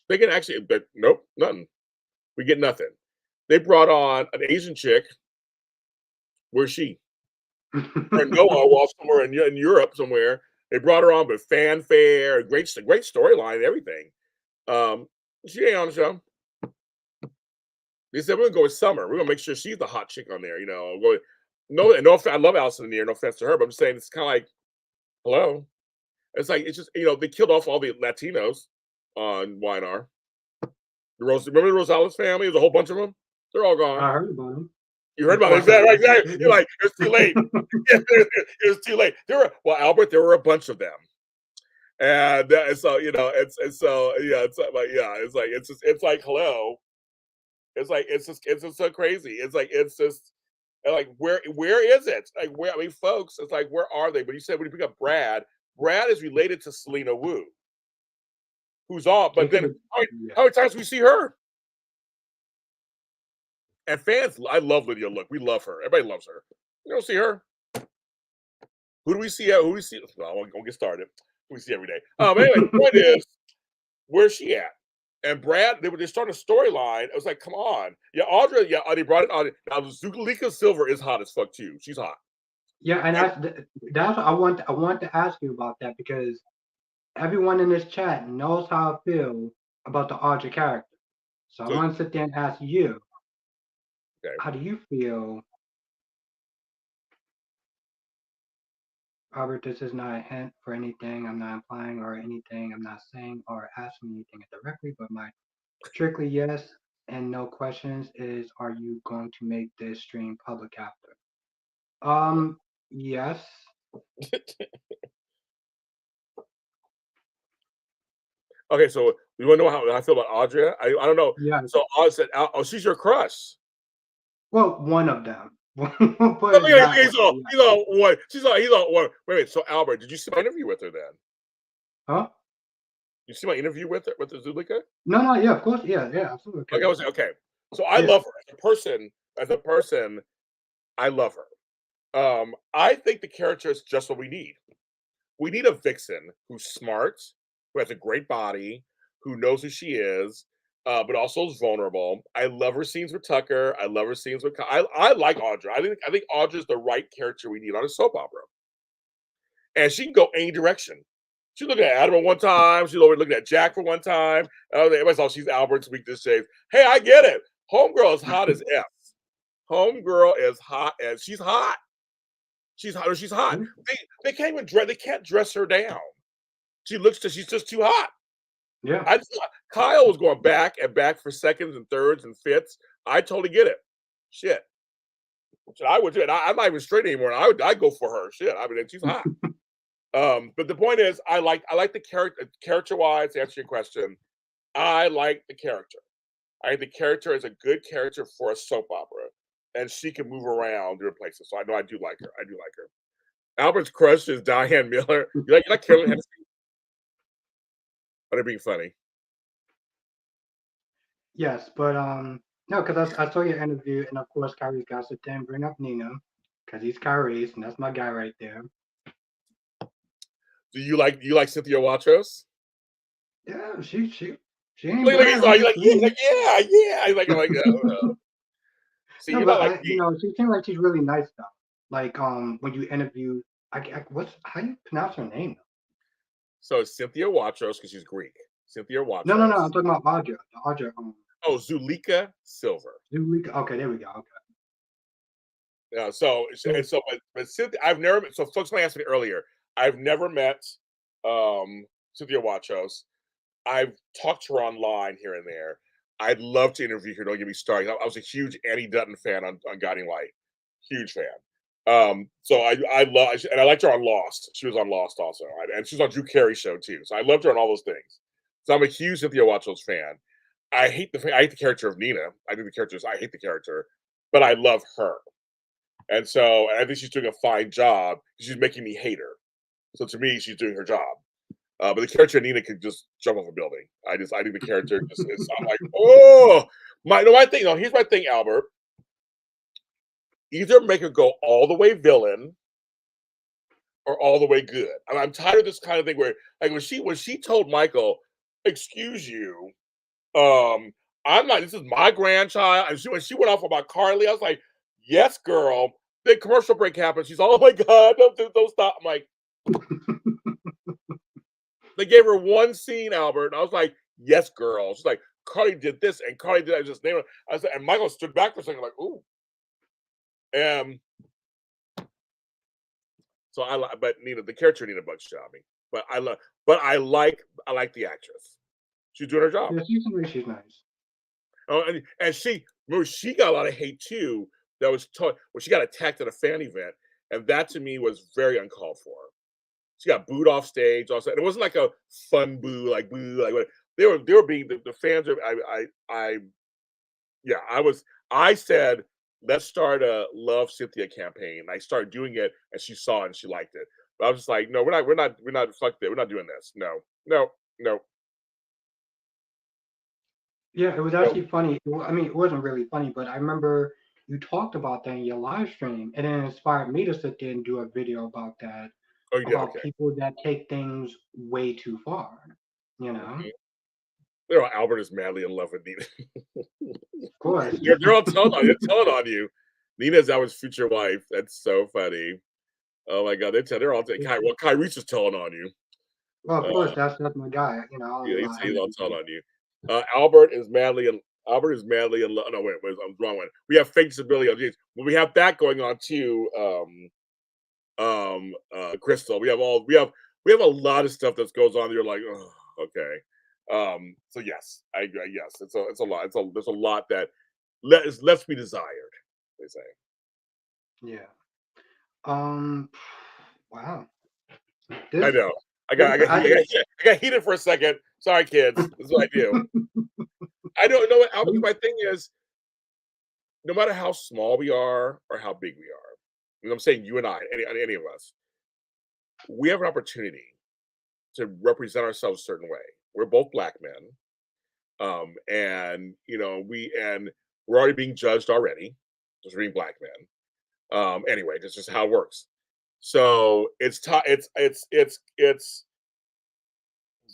They can actually, but nope, nothing. We get nothing. They brought on an Asian chick. Where's she? Her Noah off somewhere in Europe somewhere. They brought her on with fanfare, great storyline, and everything. She ain't on the show. They said we're gonna go with Summer. We're gonna make sure she's the hot chick on there. No, I love Allison in the air. No offense to her, but I'm saying it's kind of like, hello. It's like it's just they killed off all the Latinos on YNR. Remember the Rosales family? There's a whole bunch of them. They're all gone. I heard about them. You heard Of about it? course I Exactly. did. Exactly. You're like, it's too late. It was too late. Albert, there were a bunch of them, and so it's so yeah, it's like hello. It's just so crazy. It's like it's just And like, where is it? Like, where? I mean, folks, it's like, where are they? But you said when you pick up Brad, Brad is related to Selena Wu, who's on. They But could then have, yeah. how many times we see her? And fans, I love Lydia Look. We love her. Everybody loves her. You don't see her. Who do we see? Who do we see? Well, I won't get started. Who we see every day. Anyway, the point is, where's she at? And Brad, they started a storyline. I was like, come on. Yeah, Audra, yeah, they brought it on. Now, Zulika Silver is hot as fuck, too. She's hot. Yeah, and And that's what I want to ask you about that because everyone in this chat knows how I feel about the Audrey character. So I so, want to sit there and ask you, okay. how do you feel? Robert, this is not a hint for anything. I'm not implying or anything. I'm not saying or asking anything directly, but my strictly yes and no questions is, are you going to make this stream public after? Yes. Okay, so you want to know how I feel about Audra? I don't know. Yeah. So Audra said, oh, she's your crush. Well, one of them. We'll put Oh, it that way. Yeah. he's all one. He's all one. Wait. So Albert, did you see my interview with her then? Huh? You see my interview with her with the Zulika? No, no, yeah, of course. Yeah, yeah, absolutely. Okay, I was okay. So I Yeah. love her as a person. As a person, I love her. I think the character is just what we need. We need a vixen who's smart, who has a great body, who knows who she is, but also is vulnerable. I love her scenes with Tucker. I love her scenes with. I like Audra. I think Audra is the right character we need on a soap opera, and she can go any direction. She's looking at Adam at one time. She's over looking at Jack for one time. Everybody saw she's Albert's weakness shades. Hey, I get it. Homegirl is hot as F. Homegirl is hot as she's hot. She's hot. She's hot. Yeah. They can't even dress. They can't dress her down. She's just too hot. Yeah. I just, Kyle was going back and back for seconds and thirds and fifths. I totally get it. Shit. So I would do it. I'm not even straight anymore. I'd go for her. Shit. I mean, she's hot. But the point is, I like the character wise. To answer your question, I like the character. I think the character is a good character for a soap opera, and she can move around different places. So I know I do like her. I do like her. Albert's crush is Diane Miller. You like Carolyn Hennessy? Are they being funny? Yes, but no, because I saw your interview, and of course, Kyrie's got to sit there and bring up Nina, because he's Kyrie's, and that's my guy right there. Do you like Cynthia Watros? Yeah, she ain't Look, bad on the he's screen. like, yeah. He's like, see, No, you're but not like me. she seems like she's really nice though. Like when you interview, what's how you pronounce her name? So it's Cynthia Watros because she's Greek. Cynthia No, no, no. Watros. I'm talking about Audra. Audra. Oh, Zulika Silver. Zulika. Okay, there we go. Okay. Yeah. But Cynthia, I've never met. So folks might ask me earlier. I've never met Cynthia Watros. I've talked to her online here and there. I'd love to interview her. Don't get me started. I was a huge Annie Dutton fan on Guiding Light. Huge fan. So I love, and I liked her on Lost. She was on Lost also, and she was on Drew Carey's show too. So I loved her on all those things. So I'm a huge Cynthia Watros fan. I hate the character of Nina. I hate the character, but I love her. And I think she's doing a fine job. She's making me hate her. So to me, she's doing her job. But the character of Nina could just jump off a building. I think the character just is. I'm like, oh my thing. No, here's my thing, Albert. Either make her go all the way villain or all the way good. I'm tired of this kind of thing where, like, when she told Michael, "Excuse you, I'm not. This is my grandchild," and when she went off about Carly, I was like, "Yes, girl." The commercial break happens. She's all, "Oh my god, don't stop!" I'm like, they gave her one scene, Albert, and I was like, "Yes, girl." She's like, "Carly did this and Carly did." I just named it. I said, and Michael stood back for a second, like, "Ooh." So but Nina, the character Nina bugs shot me. But I like the actress. She's doing her job. Yeah, she's nice. Oh, and she got a lot of hate too. That was when she got attacked at a fan event, and that to me was very uncalled for. She got booed off stage. Also, and it wasn't like a fun boo, like what they were being the fans. I said let's start a Love Cynthia campaign. I started doing it, and she saw it and she liked it. But I was just like, no, we're not. Fuck that. We're not doing this. No, no, no, Yeah, it was no. actually funny. I mean, it wasn't really funny, but I remember you talked about that in your live stream, and it inspired me to sit there and do a video about that, Oh, you did. about Okay. people that take things way too far. You know, Mhm. You know, Albert is madly in love with Nina. of course. They're all telling on you. Telling on you. Nina's Albert's future wife. That's so funny. Oh my god, they're all saying, well, Kyrie's just telling on you. Well, of course, Uh, that's my guy. You know, I don't yeah, allow him he's to all do telling that. on you. Albert is madly in love. No, wait, I'm wrong one. We have fake disability on James. Well, we have that going on too. Crystal. We have a lot of stuff that goes on. You're like, oh, okay. So yes, I agree. Yes, it's a lot. There's a lot that let's be desired. They say. Yeah. Um. Wow. I This. know. This. I think. I got heated for a second. Sorry, kids. This is what I do. I don't know what Albert. My thing is, no matter how small we are or how big we are, and I'm saying you and I, any of us, we have an opportunity to represent ourselves a certain way. We're both black men, and we're already being judged already, just being black men. Anyway, that's just how it works. So it's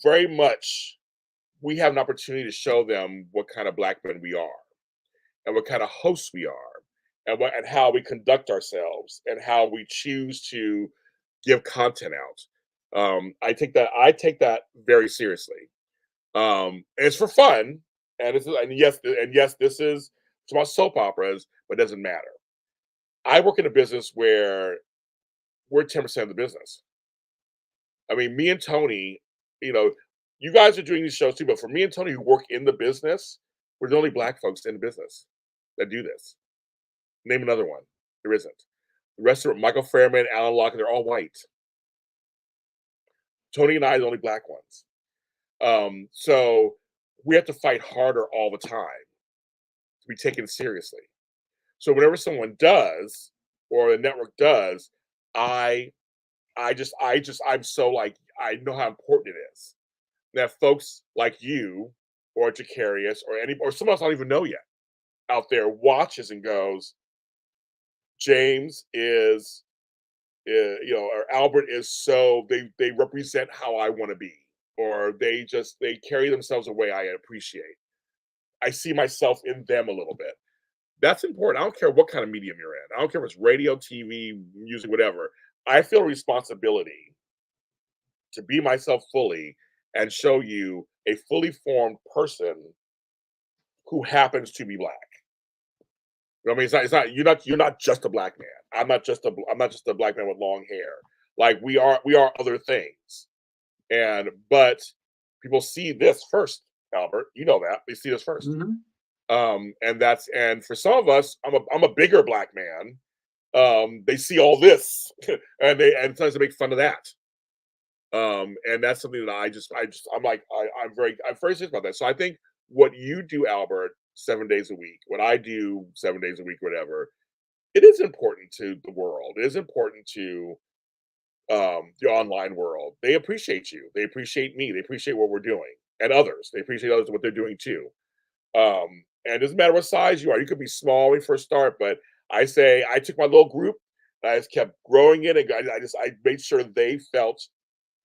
very much we have an opportunity to show them what kind of black men we are and what kind of hosts we are and how we conduct ourselves and how we choose to give content out. I take that very seriously. And it's for fun, and yes, this is it's about soap operas, but it doesn't matter. I work in a business where we're 10% of the business. I mean, me and Tony, you know, you guys are doing these shows too, but for me and Tony who work in the business, we're the only black folks in the business that do this. Name another one. There isn't. The rest of it, Michael Fairman, Alan Locke, they're all white. Tony and I are the only black ones. So we have to fight harder all the time to be taken seriously. So whenever someone does, or the network does, I I'm so like I know how important it is that folks like you or Jacarius or someone else I don't even know yet out there watches and goes, James is or Albert is so they represent how I want to be, or they carry themselves a way I appreciate. I see myself in them a little bit. That's important. I don't care what kind of medium you're in. I don't care if it's radio, TV, music, whatever. I feel a responsibility to be myself fully and show you a fully formed person who happens to be black. You know what I mean? It's not you're not just a black man. I'm not just a black man with long hair. Like we are other things. But people see this first, Albert. You know that. They see this first. Mhm. And for some of us, I'm a bigger black man. They see all this and sometimes they make fun of that. And that's something that I'm very serious about that. So I think what you do, Albert, 7 days a week, what I do 7 days a week, whatever, it is important to the world. It is important to the online world. They appreciate you. They appreciate me. They appreciate what we're doing, and others. They appreciate others what they're doing too. And it doesn't matter what size you are. You could be small when you first start, but I say I took my little group. I just kept growing it, and I made sure they felt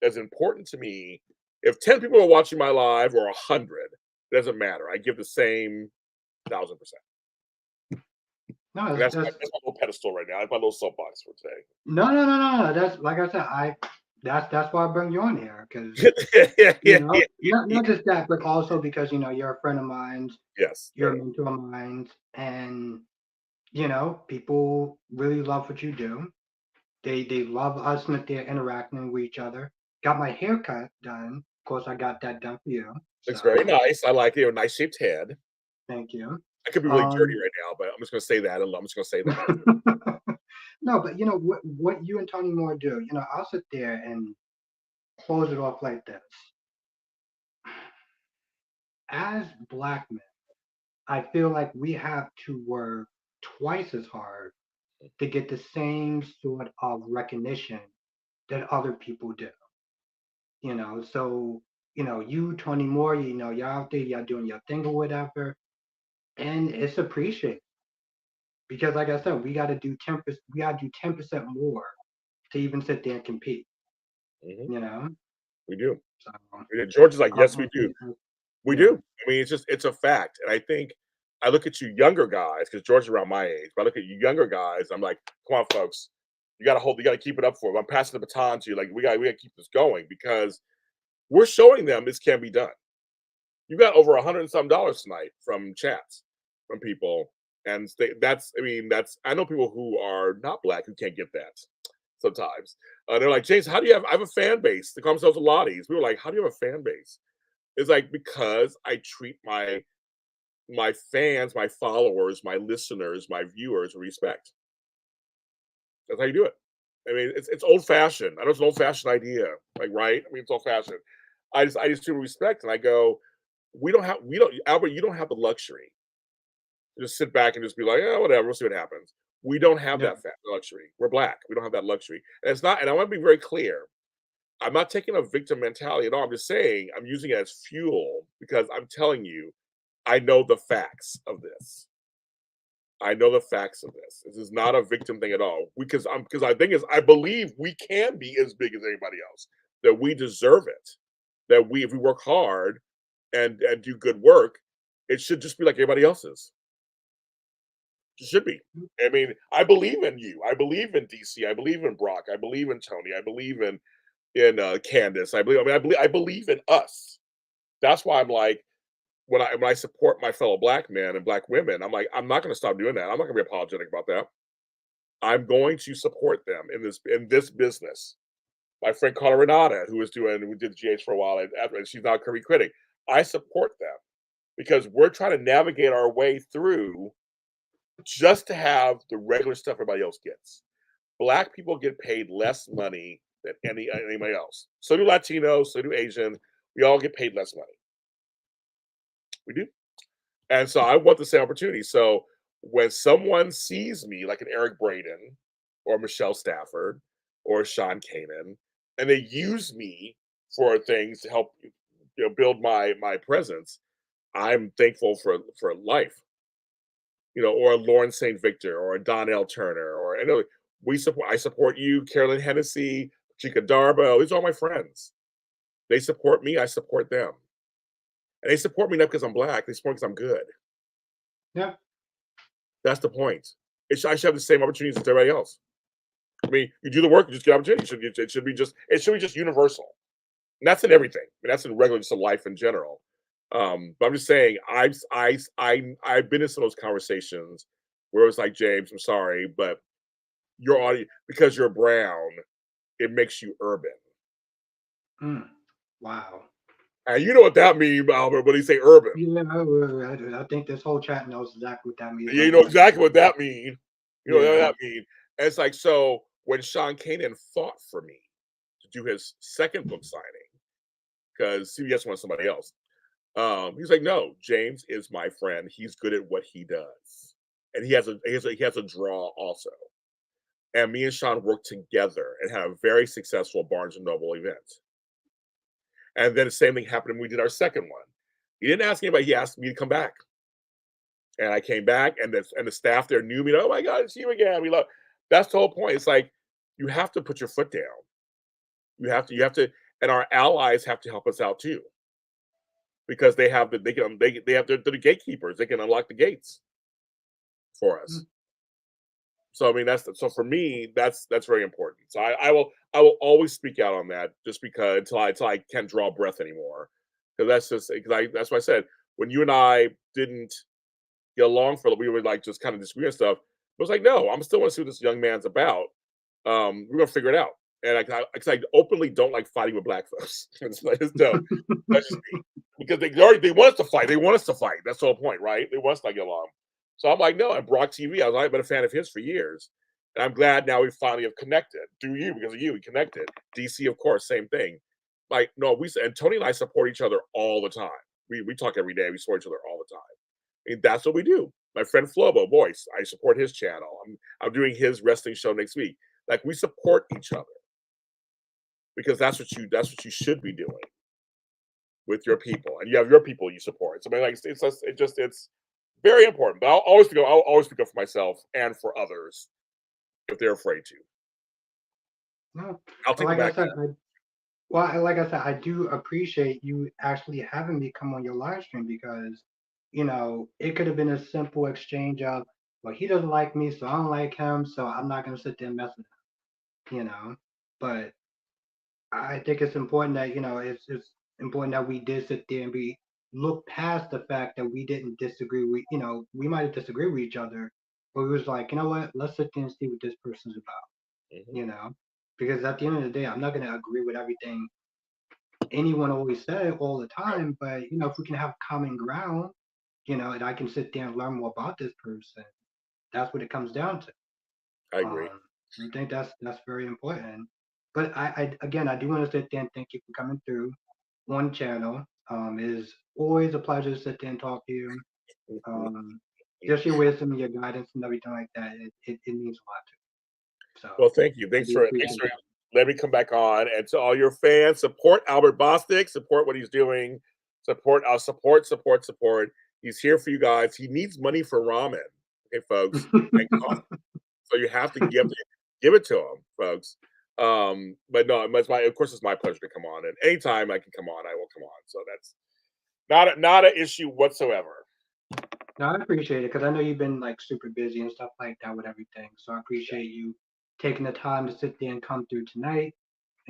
as important to me. If 10 people are watching my live or 100, it doesn't matter. I give the same 1,000%. No, And that's, that's my little pedestal right now. That's my little soapbox for no, no, no, no, no. That's like I said. That's why I bring you on here because today. you know not just that, but also because you're a friend of mine, Yes. you're a mentor of mine, and people really love what you do. They love us and that they're interacting with each other. Got my haircut done. Of course, I got that done for you. It's So very nice. I like it. A nice shaped head. thank you. I could be really dirty Um, right now, but I'm just going to say that. I'm just going to say that. no, but what you and Tony Moore do. I'll sit there and close it off like this. As black men, I feel like we have to work twice as hard to get the same sort of recognition that other people do. So you, Tony Moore, you're out there, y'all doing your thing or whatever, and it's appreciated because, like I said, we gotta do 10% more to even sit there and compete. Hmm. You know, We do. so George is like, yes, we I do. think, We yeah, do. I mean, it's a fact. And I think I look at you younger guys, because George is around my age, but I look at you younger guys, I'm like, come on, folks. You gotta keep it up for them. I'm passing the baton to you. Like, we gotta keep this going because we're showing them this can be done. You got over $100 and some tonight from chats from people. And that's, I mean, that's, I know people who are not black who can't get that sometimes. They're like, James, how do you have, I have a fan base. They call themselves Lotties. We were like, how do you have a fan base? It's like, because I treat my fans, my followers, my listeners, my viewers with respect. That's how you do it. I mean, it's old fashioned. I know it's an old fashioned idea, like right. I mean, it's old fashioned. I just do respect, and I go, we don't Albert, you don't have the luxury to just sit back and just be like, yeah, whatever, we'll see what happens. We don't have yeah, that luxury. We're black. We don't have that luxury, and it's not. And I want to be very clear. I'm not taking a victim mentality at all. I'm just saying I'm using it as fuel because I'm telling you, I know the facts of this. I know the facts of this. This is not a victim thing at all. Because I think is I believe we can be as big as anybody else. That we deserve it. That if we work hard and do good work, it should just be like everybody else's. It should be. I mean, I believe in you. I believe in DC. I believe in Brock. I believe in Tony. I believe in Candace. I believe in us. That's why I'm like when I support my fellow black men and black women, I'm like, I'm not going to stop doing that. I'm not going to be apologetic about that. I'm going to support them in this business. My friend Carla Renata, we did GH for a while, and she's now a Curry critic. I support them because we're trying to navigate our way through just to have the regular stuff everybody else gets. Black people get paid less money than anybody else. So do Latinos, so do Asian. We all get paid less money. We do. And so I want the same opportunity. So when someone sees me, like an Eric Braden or Michelle Stafford or Sean Kanan, and they use me for things to help build my presence, I'm thankful for life. Or a Lauren St. Victor or a Donnell Turner, or I support you, Carolyn Hennessy, Chica Darbo. These are all my friends. They support me, I support them. And they support me not because I'm black, they support because I'm good. yeah, That's the point. I should have the same opportunities as everybody else. I mean, you do the work, you just get opportunity. It should be just universal. And that's in everything. I mean, that's in regular just in life in general. But I'm just saying, I've been in some of those conversations where it was like, James, I'm sorry, but your audience, because you're brown, it makes you urban. mm, wow. And you know what that means, Albert, when they say urban. Yeah, I think this whole chat knows exactly what that means. You I'm know like, exactly what that means. You know what yeah, that means. And it's like, so when Sean Kanan fought for me to do his second book signing, because CBS wanted somebody else, he's like, no, James is my friend. He's good at what he does. And he has a draw also. And me and Sean worked together and had a very successful Barnes and Noble event. And then the same thing happened when we did our second one. He didn't ask anybody, he asked me to come back. And I came back, and the staff there knew me. Oh my God, it's you again. We love. That's the whole point. It's like you have to put your foot down. You have to, and our allies have to help us out too, because they're the gatekeepers. They can unlock the gates for mm, us. So I mean, so for me, that's very important. So I will always speak out on that, just because until I can't draw breath anymore. Because that's why I said when you and I didn't get along we were like just kind of disagree and stuff. It was like, no, I'm still want to see what this young man's about. We're gonna figure it out. And I openly don't like fighting with black folks. I just don't. That's just me. Because they want us to fight. They want us to fight. That's the whole point, right? They want us to not get along. So I'm like, no. And Brock TV, I've been a fan of his for years, and I'm glad now we finally have connected through you because of you. We connected. DC, of course, same thing. Like, no, and Tony and I support each other all the time. We talk every day. We support each other all the time. I mean, that's what we do. My friend Flobo Boyce, I support his channel. I'm doing his wrestling show next week. Like we support each other because that's what you should be doing with your people, and you have your people you support. So I mean, like it's very important. But I'll always speak up for myself and for others if they're afraid to. No, I'll but take the like I back. said, like I said, I do appreciate you actually having me come on your live stream because, it could have been a simple exchange of, well, he doesn't like me, so I don't like him, so I'm not gonna sit there and mess with him. But I think it's important that, it's important that we did sit there and we look past the fact that we didn't disagree. We might have disagreed with each other, but we was like, you know what, let's sit there and see what this person's about, Mhm. you know? Because at the end of the day, I'm not gonna agree with everything anyone always said all the time, but if we can have common ground, and I can sit there and learn more about this person, that's what it comes down to. I agree. Um, I think that's very important. But again, I do want to sit there and thank you for coming through one channel. It is always a pleasure to sit there and talk to you. Um, just your wisdom and your guidance and everything like that. It means a lot to me. Well, So thank you. I Thanks do for thanks appreciate for that. letting me come back on. And to all your fans, support Albert Bostic, support what he's doing, support. He's here for you guys. He needs money for ramen. Okay, folks, and coffee. So you have to give it to him, folks. But no, of course it's my pleasure to come on. And anytime I can come on, I will come on. So that's not an issue whatsoever. No, I appreciate it because I know you've been like super busy and stuff like that with everything. So I appreciate you taking the time to sit there and come through tonight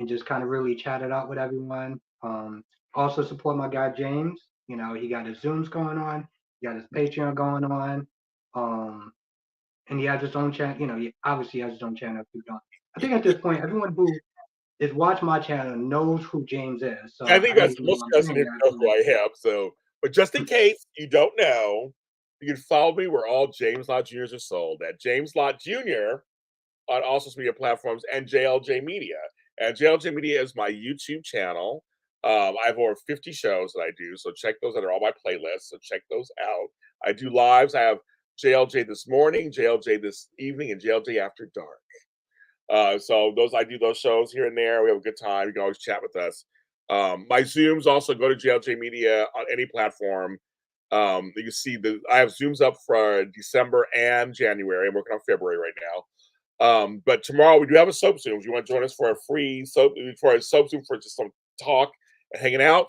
and just kind of really chat it out with everyone. Also support my guy James. He got his Zooms going on, he got his Patreon going on, and he has his own channel. He obviously has his own channel. If you don't, I think at this point, everyone who is watching my channel knows who James is. So I I think don't that's even know most why I'm guys in saying here know who I am. So, but just in case you don't know, you can follow me where all James Lott Juniors are sold at James Lott Jr. on all social media platforms and JLJ Media. And JLJ Media is my YouTube channel. I have over 50 shows that I do, so check those out. Are all my playlists, so check those out. I do lives. I have JLJ this morning, JLJ this evening, and JLJ after dark. So those I do those shows here and there. We have a good time. You can always chat with us. My Zooms also go to JLJ Media on any platform. You can see I have Zooms up for December and January. I'm working on February right now. But tomorrow we do have a soap Zoom. If you want to join us for a free soap Zoom for just some talk and hanging out.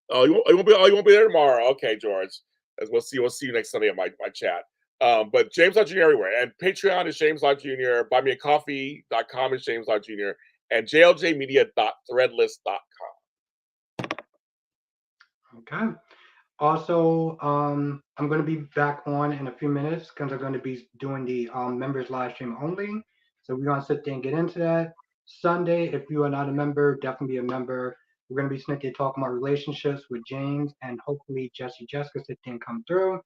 Oh, you won't be there tomorrow. Okay, George. As we'll see you next Sunday at my chat. But James Lott Jr. everywhere. And Patreon is James Lott Jr. BuyMeACoffee.com is James Lott Jr. And JLJmedia.threadless.com. Okay. Also, I'm going to be back on in a few minutes because I'm going to be doing the members live stream only. So we're going to sit there and get into that. Sunday, if you are not a member, definitely be a member. We're going to be sitting there talking about relationships with James and hopefully Jessica sit there and come through. We're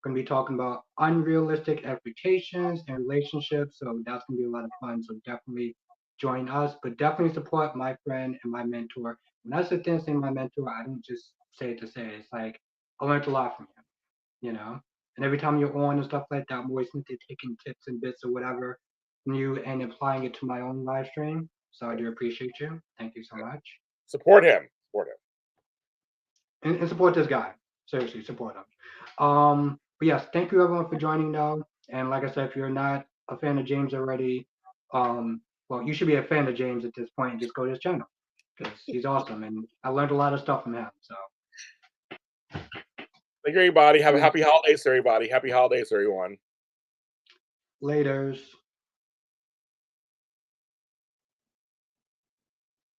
going to be talking about unrealistic expectations and relationships. So that's going to be a lot of fun. So definitely join us, but definitely support my friend and my mentor. When I sit there and say my mentor, I don't just say it to say it. It's like, I learned a lot from you. And every time you're on and stuff like that, I'm always taking tips and bits or whatever from you and applying it to my own live stream. So I do appreciate you. Thank you so much. Support him. Support him. And support this guy. Seriously, support him. But yes, thank you everyone for joining though. And like I said, if you're not a fan of James already, well, you should be a fan of James at this point and just go to his channel because he's awesome. And I learned a lot of stuff from him. So Thank you, everybody. Have a happy holidays, everybody. Happy holidays, everyone. laters.